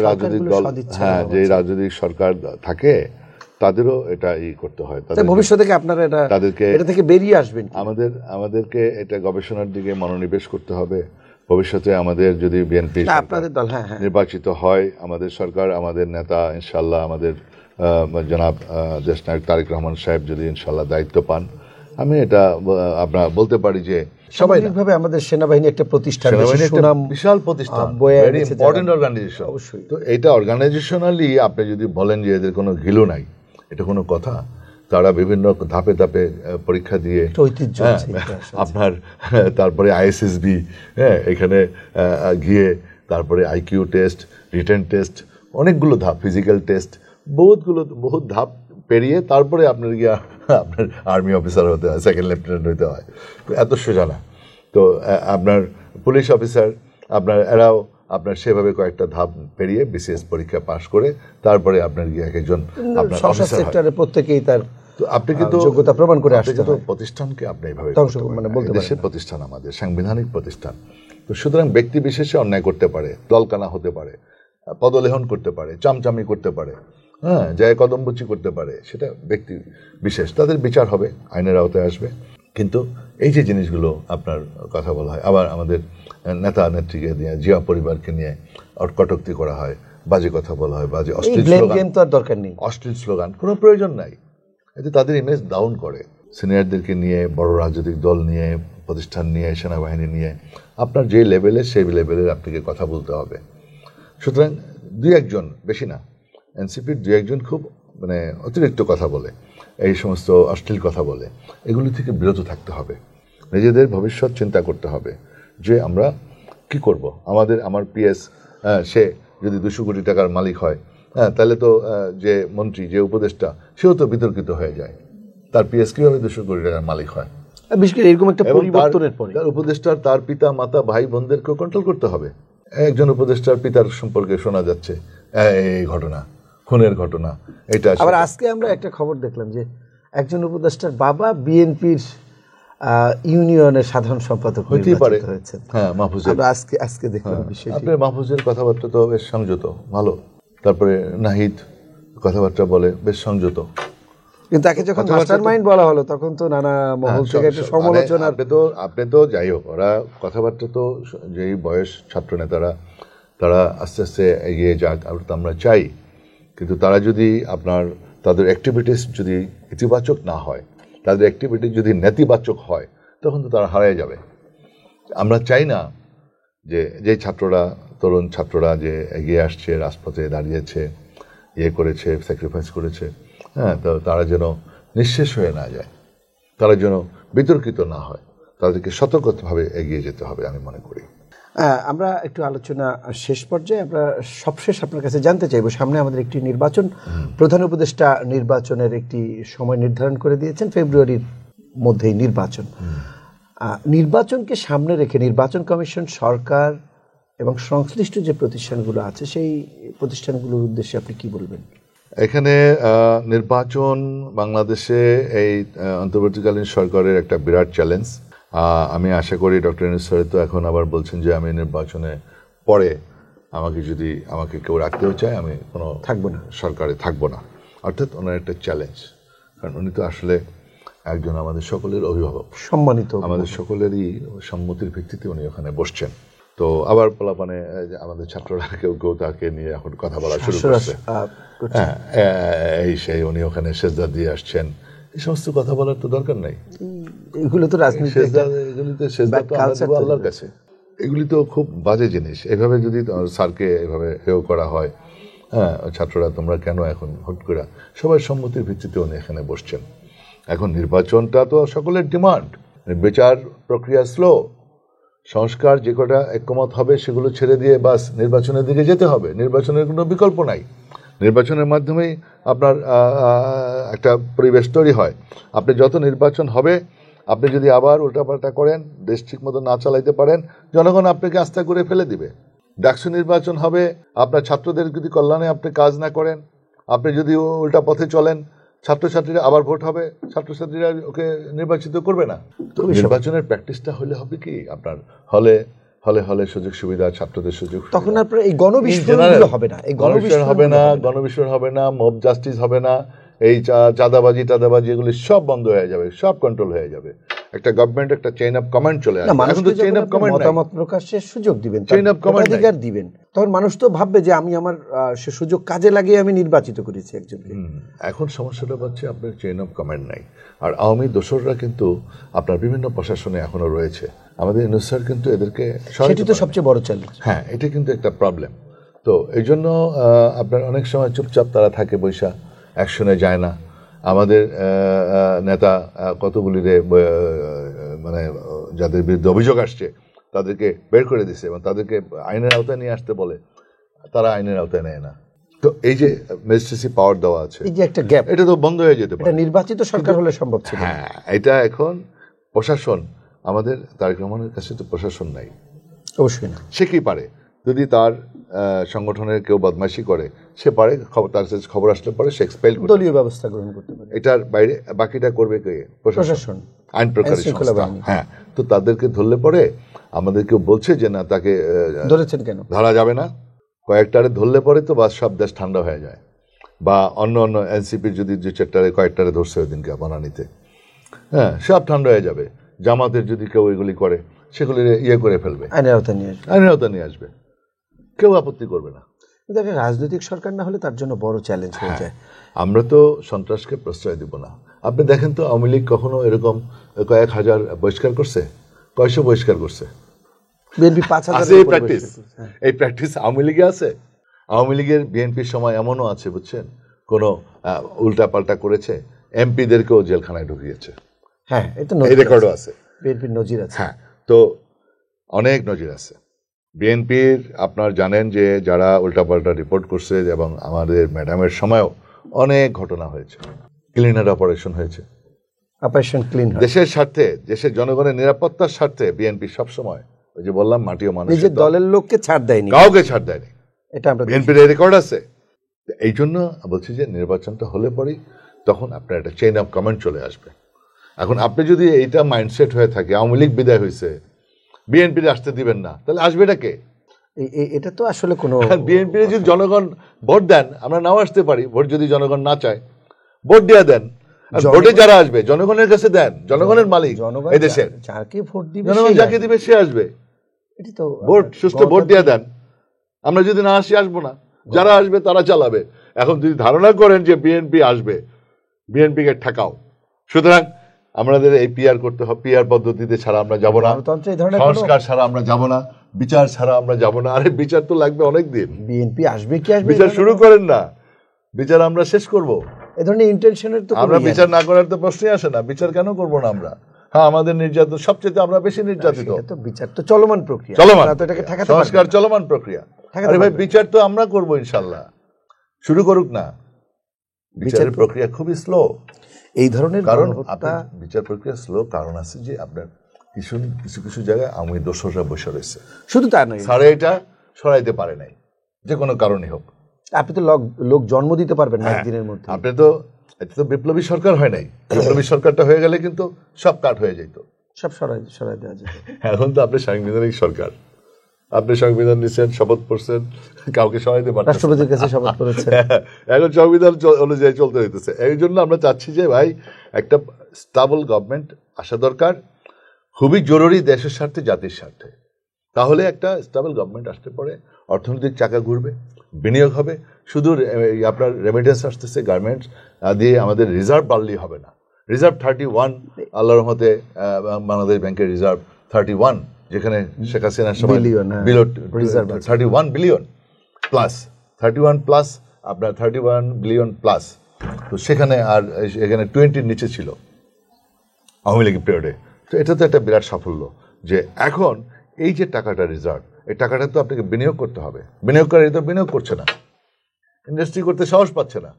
Speaker 2: রাজনৈতিক দল, হ্যাঁ, যে রাজনৈতিক সরকার থাকে তাদেরও এটা করতে হয়।
Speaker 1: ভবিষ্যতে আপনারা এটা থেকে বেরিয়ে আসবেন,
Speaker 2: আমাদেরকে এটা গবেষণার দিকে মনোনিবেশ করতে হবে। ভবিষ্যতে আমাদের যদি বিএনপি
Speaker 1: আপনাদের দল
Speaker 2: নির্বাচিত হয়, আমাদের সরকার, আমাদের নেতা ইনশাল্লাহ, আমাদের জনাব দেশনায়ক তারেক রহমান সাহেব যদি ইনশাল্লাহ দায়িত্ব পান, আমি এটা আপনার বলতে পারি যে
Speaker 1: স্বাভাবিকভাবে আমাদের সেনাবাহিনী একটা প্রতিষ্ঠান,
Speaker 2: বিশাল প্রতিষ্ঠান, ভেরি ইম্পর্টেন্ট অর্গানাইজেশন। তো এটা অর্গানাইজেশনালি আপনি যদি বলেন যে এদের কোনো ঘিলু নাই, এটা কোনো কথা? তারা বিভিন্ন ধাপে ধাপে পরীক্ষা দিয়ে আপনার, তারপরে আইএসএসবি, এখানে গিয়ে তারপরে আইকিউ টেস্ট, রিটেন টেস্ট, অনেকগুলো ধাপ, ফিজিক্যাল টেস্ট, বহুত ধাপ পেরিয়ে তারপরে আপনার আর্মি অফিসার হতে হয়, সেকেন্ড লেফটেন্যান্ট হতে হয়। তো এত সোজা না। তো আপনার পুলিশ অফিসার, এরাও আপনার সেভাবে কয়েকটা ধাপ পেরিয়ে বিসিএস পরীক্ষা পাশ করে তারপরে আপনার গিয়ে একজন আপনার অফিসার,
Speaker 1: প্রত্যেকেই তার,
Speaker 2: তো আপনি কিন্তু
Speaker 1: যোগ্যতা প্রমাণ করে আসতে হবে।
Speaker 2: প্রতিষ্ঠানকে আপনি এইভাবে দেশের প্রতিষ্ঠান, আমাদের সাংবিধানিক প্রতিষ্ঠান। তো সুতরাং ব্যক্তি বিশেষে অন্যায় করতে পারে, দলকানা হতে পারে, পদলেহন করতে পারে, চামচামি করতে পারে, যায় কদমবুচি করতে পারে, সেটা ব্যক্তি বিশেষ, তাদের বিচার হবে, আইনের আওতায় আসবে। কিন্তু এই যে জিনিসগুলো আপনার কথা বলা হয়, আবার আমাদের নেতা নেত্রীকে নিয়ে, জিয়া পরিবারকে নিয়ে কটূক্তি করা হয়, বাজে কথা বলা হয়, বাজে অশ্লীল স্লোগান,
Speaker 1: তো আর দরকার নেই,
Speaker 2: অশ্লীল স্লোগান কোনো প্রয়োজন নাই, এতে তাদের ইমেজ ডাউন করে। সিনিয়রদেরকে নিয়ে, বড় রাজনৈতিক দল নিয়ে, প্রতিষ্ঠান নিয়ে, সেনাবাহিনী নিয়ে, আপনার যে লেভেলে সেই লেভেলের আপনাকে কথা বলতে হবে। সুতরাং দুই একজন, বেশি না, এনসিপির দুই একজন খুব অতিরিক্ত কথা বলে, এই সমস্ত অশ্লীল কথা বলে, এগুলি থেকে বিরত থাকতে হবে। নিজেদের ভবিষ্যৎ চিন্তা করতে হবে যে আমরা কি করব। আমার পিএস, সে যদি 200 কোটি টাকার মালিক হয়, তাহলে তো যে মন্ত্রী, যে উপদেষ্টা, সেও তো বিতর্কিত হয়ে যায়। তার পিএস কিভাবে 200 কোটি টাকার মালিক হয়?
Speaker 1: বিশেষ করে এরকম একটা পরিবর্তনের পরে
Speaker 2: তার উপদেষ্টার, তার পিতা মাতা ভাই বোনদেরকেও কন্ট্রোল করতে হবে। একজন উপদেষ্টার পিতার সম্পর্কে শোনা যাচ্ছে এই ঘটনা, খুনের ঘটনা, এটা।
Speaker 1: আবার আজকে আমরা একটা খবর দেখলাম যে একজন উপদেষ্টার বাবা বিএনপির ইউনিয়নের সাধারণ সম্পাদক
Speaker 2: হতেই পারে,
Speaker 1: হয়েছে।
Speaker 2: হ্যাঁ, মাহফুজ।
Speaker 1: আজকে দেখলাম বিষয়টি।
Speaker 2: আপনার মাহফুজের কথাবার্তা তো বেশ সংযত, ভালো। তারপরে নাহিদ কথাবার্তা বলে বেশ সংযত,
Speaker 1: কিন্তু তাকে যখন মাস্টারমাইন্ড বলা হলো তখন তো নানা মহল থেকে একটা সমালোচনা।
Speaker 2: আপনি তো যাই হোক, ওরা কথাবার্তা তো, যেই বয়স ছাত্র নেতারা, তারা আস্তে আস্তে এগিয়ে যাক, আমরা চাই। কিন্তু তারা যদি তাদের অ্যাক্টিভিটিস যদি ইতিবাচক না হয়, তাদের অ্যাক্টিভিটি যদি নেতিবাচক হয় তখন তো তারা হারিয়ে যাবে। আমরা চাই না যে ছাত্ররা, তরুণ ছাত্ররা যে এগিয়ে আসছে, রাজপথে দাঁড়িয়েছে, করেছে, স্যাক্রিফাইস করেছে, হ্যাঁ, তো তারা যেন নিঃশেষ হয়ে না যায়, তারা যেন বিতর্কিত না হয়, তাদেরকে সতর্কভাবে এগিয়ে যেতে হবে আমি মনে করি।
Speaker 1: আমরা একটু আলোচনা শেষ পর্যায়ে, আমরা সবশেষ আপনার কাছে জানতে চাইবো, সামনে আমাদের একটি নির্বাচন, প্রধান উপদেষ্টা নির্বাচনের একটি সময় নির্ধারণ করে দিয়েছেন, ফেব্রুয়ারির মধ্যেই নির্বাচন। নির্বাচনকে সামনে রেখে নির্বাচন কমিশন, সরকার এবং সংশ্লিষ্ট যে প্রতিষ্ঠানগুলো আছে সেই প্রতিষ্ঠানগুলোর উদ্দেশ্যে আপনি কি বলবেন?
Speaker 2: এখানে নির্বাচন বাংলাদেশে এই অন্তর্বর্তীকালীন সরকারের একটা বিরাট চ্যালেঞ্জ। আমি আশা করি ডক্টর ইউনূস স্যার তো এখন আবার বলছেন যে আমি নির্বাচনে পরে আমাকে কেউ রাখতেও চায়, আমি কোনো সরকারে থাকবো না, অর্থাৎ ওনার একটা চ্যালেঞ্জ। কারণ উনি তো আসলে একজন আমাদের সকলের অভিভাবক, সম্মানিত, আমাদের সকলেরই সম্মতির ভিত্তিতে উনি ওখানে বসছেন। তো আবার পোলাপানে আমাদের ছাত্ররা কেউ তাকে নিয়ে এখন কথা বলা শুরু করছে, সেই উনি ওখানে সেজদা দিয়ে আসছেন, এই সমস্ত কথা বলার তো দরকার নাই। এগুলো তো রাজনীতি, আল্লাহর কাছে এগুলি তো খুব বাজে জিনিস। এভাবে যদি স্যারকে এভাবে হেয় করা হয়, হ্যাঁ, ছাত্ররা তোমরা কেন এখন হুট করে, সবার সম্মতির ভিত্তিতে উনি এখানে বসছেন। এখন নির্বাচনটা তো সকলের ডিমান্ড, বিচার প্রক্রিয়া স্লো, সংস্কার যে কটা ঐক্যমত হবে সেগুলো ছেড়ে দিয়ে বাস নির্বাচনের দিকে যেতে হবে, নির্বাচনের কোনো বিকল্প নাই। নির্বাচনের মাধ্যমেই আপনার একটা পরিবেশ তৈরি হয়। আপনি যত নির্বাচন হবে, আপনি যদি আবার উল্টাপাল্টা করেন, দেশ ঠিক মতো না চালাইতে পারেন, জনগণ আপনাকে আস্থা করে ফেলে দিবে। ডাকসু নির্বাচন হবে, আপনার ছাত্রদের যদি কল্যাণে আপনি কাজ না করেন, আপনি যদি উল্টা পথে চলেন, ছাত্রছাত্রীরা আবার ভোট হবে, ছাত্রছাত্রীরা ওকে নির্বাচিত করবে না। তো নির্বাচনের প্র্যাকটিসটা হলে হবে কি, আপনার হলে হলে হলে সুযোগ সুবিধা, ছাত্রদের সুযোগ, তখন আপনার এই গণবিস্ফোরণ হবে না, এই গণবিস্ফোরণ হবে না, মব জাস্টিস হবে না, এই চাঁদাবাজি এগুলি সব বন্ধ হয়ে যাবে, সব কন্ট্রোল হয়ে যাবে। একটা গভর্নমেন্ট একটা চেইন অফ কমান্ড চলে আসবে। এখন তো চেইন অফ কমান্ড, মতামত প্রকাশের সুযোগ দিবেন, চেইন অফ কমান্ড অধিকার দিবেন, তখন মানুষ তো ভাববে যে আমি আমার সে সুযোগ কাজে লাগিয়ে আমি নির্বাচিত করেছি একজনকে। এখন সমস্যাটা হচ্ছে আপনার চেইন অফ কমান্ড নাই। আর আওয়ামী দোসররা কিন্তু আপনার বিভিন্ন প্রশাসনে এখনো রয়েছে। আমাদের ইউনূস স্যার কিন্তু এদেরকে, সেটি তো সবচেয়ে বড় চ্যালেঞ্জ। হ্যাঁ, এটা কিন্তু একটা প্রবলেম। তো এই জন্য আপনার অনেক সময় চুপচাপ তারা থাকে, বৈশা অ্যাকশনে যায় না। আমাদের নেতা কতগুলিরে মানে যাদের বিরুদ্ধে অভিযোগ আসছে তাদেরকে বের করে দিছে এবং তাদেরকে আইনের আওতায় নিয়ে আসতে বলে, তারা আইনের আওতায় নেয় না। তো এই যে ম্যাজিস্ট্রেসি পাওয়ার দেওয়া আছে, এই যে একটা গ্যাপ, এটা তো বন্ধ হয়ে যেতে পারে। এটা নির্বাচিত সরকার হলে সম্ভব ছিল। হ্যাঁ, এটা এখন প্রশাসন, আমাদের তারেক রহমানের কাছে তো প্রশাসন নাই, অবশ্যই না। সে কি পারে, যদি তার সংগঠনের কেউ বদমাইশি করে, সে পারে তার কাছে খবর আসলে পরে সে এক্সপেল করতে, দলীয় ব্যবস্থা গ্রহণ করতে পারে। এটার বাইরে বাকিটা করবে কে? প্রশাসন, আইন প্রকারী সংস্থা। হ্যাঁ, তো তাদেরকে ধরলে পরে আমাদের কেউ বলছে যে না, তাকে ধরেছেন কেন, ধরা যাবে না। কয়েকটারে ধরলে পরে তো বাস সব দেশ ঠান্ডা হয়ে যায়। বা অন্য এনসিপির যদি যে চারটারে কয়েকটারে ধরছে ওই দিনকে বনানীতে, হ্যাঁ, সব ঠান্ডা হয়ে যাবে। জামাতের যদি কেউ এগুলি করে, সেগুলি করে ফেলবে, আইনের আওতায় নিয়ে আসবে, কেউ আপত্তি করবে না। দেখেন, রাজনৈতিক সরকার না হলে তার জন্য বড় চ্যালেঞ্জ হয়ে যায়। আমরা তো সন্ত্রাসকে প্রশ্রয় দিব না। আপনি দেখেন তো, আওয়ামী লীগ কখনো এরকম কয়েক হাজার বহিষ্কার করছে? কয়শো বহিষ্কার করছে? বিএনপি ৫,০০০। এই প্র্যাকটিস আওয়ামী লীগে আছে? আওয়ামী লীগের বিএনপির সময় এমনও আছে, বুঝছেন, কোনো উল্টা পাল্টা করেছে, এমপিদেরকেও জেলখানায় ঢুকিয়েছে। হ্যাঁ, এই রেকর্ডও আছে, বিএনপির নজির আছে। হ্যাঁ, তো অনেক নজির আছে বিএনপির। আপনার জানেন যে যারা উল্টাপাল্টা রিপোর্ট করছে, এবং আমাদের ম্যাডামের সময়ও অনেক ঘটনা হয়েছে, ক্লিনার অপারেশন হয়েছে, অপারেশন ক্লিন। দেশের স্বার্থে, দেশের জনগণের নিরাপত্তার স্বার্থে বিএনপি সবসময়, ওই যে বললাম, মাটি ও মানুষ, নিজের দলের লোককে ছাড় দেয়নি, কাউকে ছাড় দেয়নি। এটা আমরা বিএনপির রেকর্ড আছে। এই জন্য বলছি যে নির্বাচনটা হলে পরেই তখন আপনার একটা চেইন অফ কমান্ড চলে আসবে। এখন আপনি যদি এইটা মাইন্ডসেট হয়ে থাকে, আওয়ামী লীগ বিদায় হয়েছে, বিএনপির আসতে দিবেন না, তাহলে আসবে এটা কে? এটা তো আসলে কোনো, বিএনপির যদি জনগণ ভোট দেন, আমরা নাও আসতে পারি, ভোট যদি জনগণ না চায়, ভোট দিয়ে দেন। ভোটে যারা আসবে জনগণের কাছে দেন, জনগণের মালিক এই দেশের, যাকে ভোট দিবে, জনগণ যাকে দিবে সে আসবে। এটি তো ভোট, সুষ্ঠু ভোট দিয়ে দেন। আমরা যদি না আসি, আসবো না, যারা আসবে তারা চালাবে। এখন যদি ধারণা করেন যে বিএনপি আসবে, বিএনপিকে ঠেকাও, সুতরাং আমাদের এই পিআর করতে হবে, পিআর পদ্ধতিতে ছাড়া আমরা যাব না, সংস্কার ছাড়া আমরা যাব না, বিচার ছাড়া আমরা যাব না। আরে বিচার তো লাগবে অনেক দিন।
Speaker 1: বিএনপি আসবে কি আসবে,
Speaker 2: বিচার শুরু করেন না, বিচার আমরা শেষ করব।
Speaker 1: এই ধরনের ইন্টেনশনের তো
Speaker 2: আমরা বিচার না করার তো প্রশ্নই আসে না। বিচার কেন করব না আমরা? হ্যাঁ, আমাদের নির্যাতন সবচেয়ে আমরা বেশি নির্যাতিত।
Speaker 1: বিচার তো চলমান প্রক্রিয়া,
Speaker 2: চলমান, সংস্কার চলমান প্রক্রিয়া। আরে ভাই, বিচার তো আমরা করব ইনশাল্লাহ, শুরু করুক না। বিচারের প্রক্রিয়া খুবই স্লো
Speaker 1: এই ধরনের।
Speaker 2: কারণ বিচার প্রক্রিয়া স্লো কারণ আছে যে আপনার কিছু কিছু কিছু জায়গায় আমি দোষরা বসে রয়েছে।
Speaker 1: শুধু তা নয়,
Speaker 2: স্যারে এটা সরাইতে পারে নাই, যে কোনো কারণে হোক।
Speaker 1: আপনি তো লোক জন্ম দিতে পারবেন না একদিনের মধ্যে।
Speaker 2: আপনি তো, এটা তো বিপ্লবী সরকার হয় নাই। বিপ্লবী সরকারটা হয়ে গেলে কিন্তু সব কাট হয়ে যেত,
Speaker 1: সব সরাই দেওয়া যেত।
Speaker 2: এখন তো আপনি সাংবিধানিক সরকার, আপনি সংবিধান নিচ্ছেন, শপথ করছেন, কাউকে সরাইতে পারছেন,
Speaker 1: রাষ্ট্রপতির কাছে শপথ করেছেন,
Speaker 2: এখন সংবিধান অনুযায়ী চলতে হইতেছে। এই জন্য আমরা চাচ্ছি যে ভাই একটা স্টেবল গভর্নমেন্ট আসা দরকার, খুবই জরুরি, দেশের স্বার্থে, জাতির স্বার্থে। তাহলে একটা স্টেবল গভর্নমেন্ট আসতে পরে অর্থনৈতিক চাকা ঘুরবে, বিনিয়োগ হবে। শুধু আপনার রেমিটেন্স আসতেছে, গার্মেন্টস দিয়ে আমাদের রিজার্ভ বাড়লেই হবে না। রিজার্ভ 31, আল্লাহর রহমতে বাংলাদেশ ব্যাংকের রিজার্ভ 31, যেখানে শেখ হাসিনার সময় 31 বিলিয়ন প্লাস, 31 প্লাস আপনার 31 বিলিয়ন প্লাস। তো সেখানে আর এখানে 20-র নিচে ছিল আওয়ামী লীগের পিরিয়ডে। তো এটা তো একটা বিরাট সাফল্য যে এখন এই যে টাকাটা রিজার্ভ, এই টাকাটা তো আপনাকে বিনিয়োগ করতে হবে। বিনিয়োগকারী তো বিনিয়োগ করছে না, ইন্ডাস্ট্রি করতে সাহস পাচ্ছে না,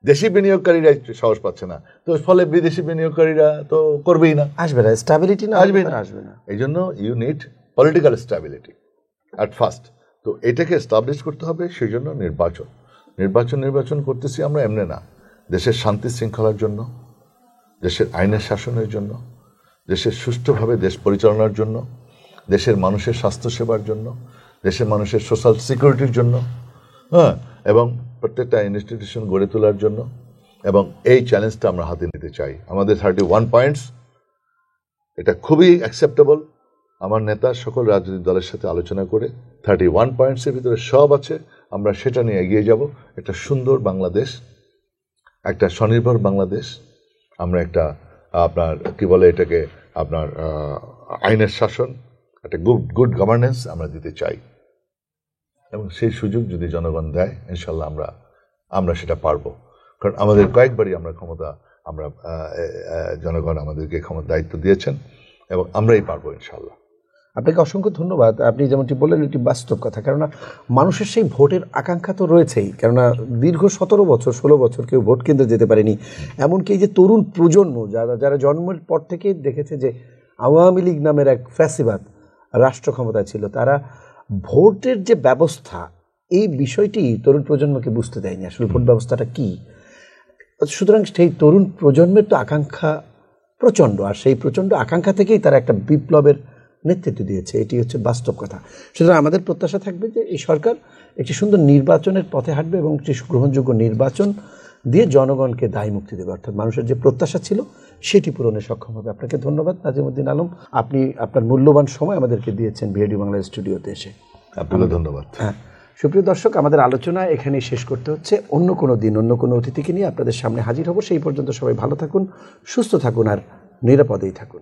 Speaker 2: দেশি বিনিয়োগকারীরা সাহস পাচ্ছে না। তো ফলে বিদেশি বিনিয়োগকারীরা তো করবেই না,
Speaker 1: আসবে না, স্ট্যাবিলিটি না, আসবে না।
Speaker 2: এই জন্য you need political stability at first. তো এটাকে এস্টাবলিশ করতে হবে। সেই জন্য নির্বাচন করতেছি আমরা এমনি না, দেশের শান্তি শৃঙ্খলার জন্য, দেশের আইনের শাসনের জন্য, দেশের সুষ্ঠুভাবে দেশ পরিচালনার জন্য, দেশের মানুষের স্বাস্থ্যসেবার জন্য, দেশের মানুষের সোশ্যাল সিকিউরিটির জন্য, হ্যাঁ, এবং প্রত্যেকটা ইনস্টিটিউশন গড়ে তোলার জন্য। এবং এই চ্যালেঞ্জটা আমরা হাতে নিতে চাই। আমাদের 31 পয়েন্টস, এটা খুবই অ্যাকসেপ্টেবল। আমার নেতা সকল রাজনৈতিক দলের সাথে আলোচনা করে 31 পয়েন্টসের ভিতরে সব আছে, আমরা সেটা নিয়ে এগিয়ে যাব। একটা সুন্দর বাংলাদেশ, একটা স্বনির্ভর বাংলাদেশ, আমরা একটা আপনার কি বলে এটাকে আপনার আইনের শাসন, একটা গুড গভর্নেন্স আমরা দিতে চাই। এবং সেই সুযোগ যদি জনগণ দেয়, ইনশাল্লাহ আমরা সেটা পারবো। কারণ আমাদের কয়েকবারই আমরা জনগণ আমাদেরকে দায়িত্ব দিয়েছেন এবং আমরাই পারবো ইনশাল্লাহ।
Speaker 1: আপনাকে অসংখ্য ধন্যবাদ। আপনি যেমনটি বললেন এটি বাস্তব কথা, কেননা মানুষের সেই ভোটের আকাঙ্ক্ষা তো রয়েছেই। কেননা দীর্ঘ 17 বছর 16 বছর কেউ ভোট কেন্দ্রে যেতে পারেনি। এমনকি এই যে তরুণ প্রজন্ম যারা জন্মের পর থেকেই দেখেছে যে আওয়ামী লীগ নামের এক ফ্যাসিবাদ রাষ্ট্র ক্ষমতায় ছিল, তারা ভোটের যে ব্যবস্থা, এই বিষয়টি তরুণ প্রজন্মকে বুঝতে দেয়নি আসলে ভোট ব্যবস্থাটা কি। সুতরাং সেই তরুণ প্রজন্মের তো আকাঙ্ক্ষা প্রচণ্ড, আর সেই প্রচণ্ড আকাঙ্ক্ষা থেকেই তারা একটা বিপ্লবের নেতৃত্ব দিয়েছে। এটি হচ্ছে বাস্তব কথা। সুতরাং আমাদের প্রত্যাশা থাকবে যে এই সরকার একটি সুন্দর নির্বাচনের পথে হাঁটবে এবং একটি গ্রহণযোগ্য নির্বাচন দিয়ে জনগণকে দায় মুক্তি দেবে, অর্থাৎ মানুষের যে প্রত্যাশা ছিল সেটি পূরণে সক্ষম হবে। আপনাকে ধন্যবাদ নাজিমউদ্দিন আলম, আপনি আপনার মূল্যবান সময় আমাদেরকে দিয়েছেন ভিআইডি বাংলা স্টুডিওতে এসে।
Speaker 2: আপনাকে ধন্যবাদ।
Speaker 1: হ্যাঁ, সুপ্রিয় দর্শক, আমাদের আলোচনা এখানেই শেষ করতে হচ্ছে। অন্য কোনো দিন অন্য কোনো অতিথিকে নিয়ে আপনাদের সামনে হাজির হব। সেই পর্যন্ত সবাই ভালো থাকুন, সুস্থ থাকুন আর নিরাপদেই থাকুন।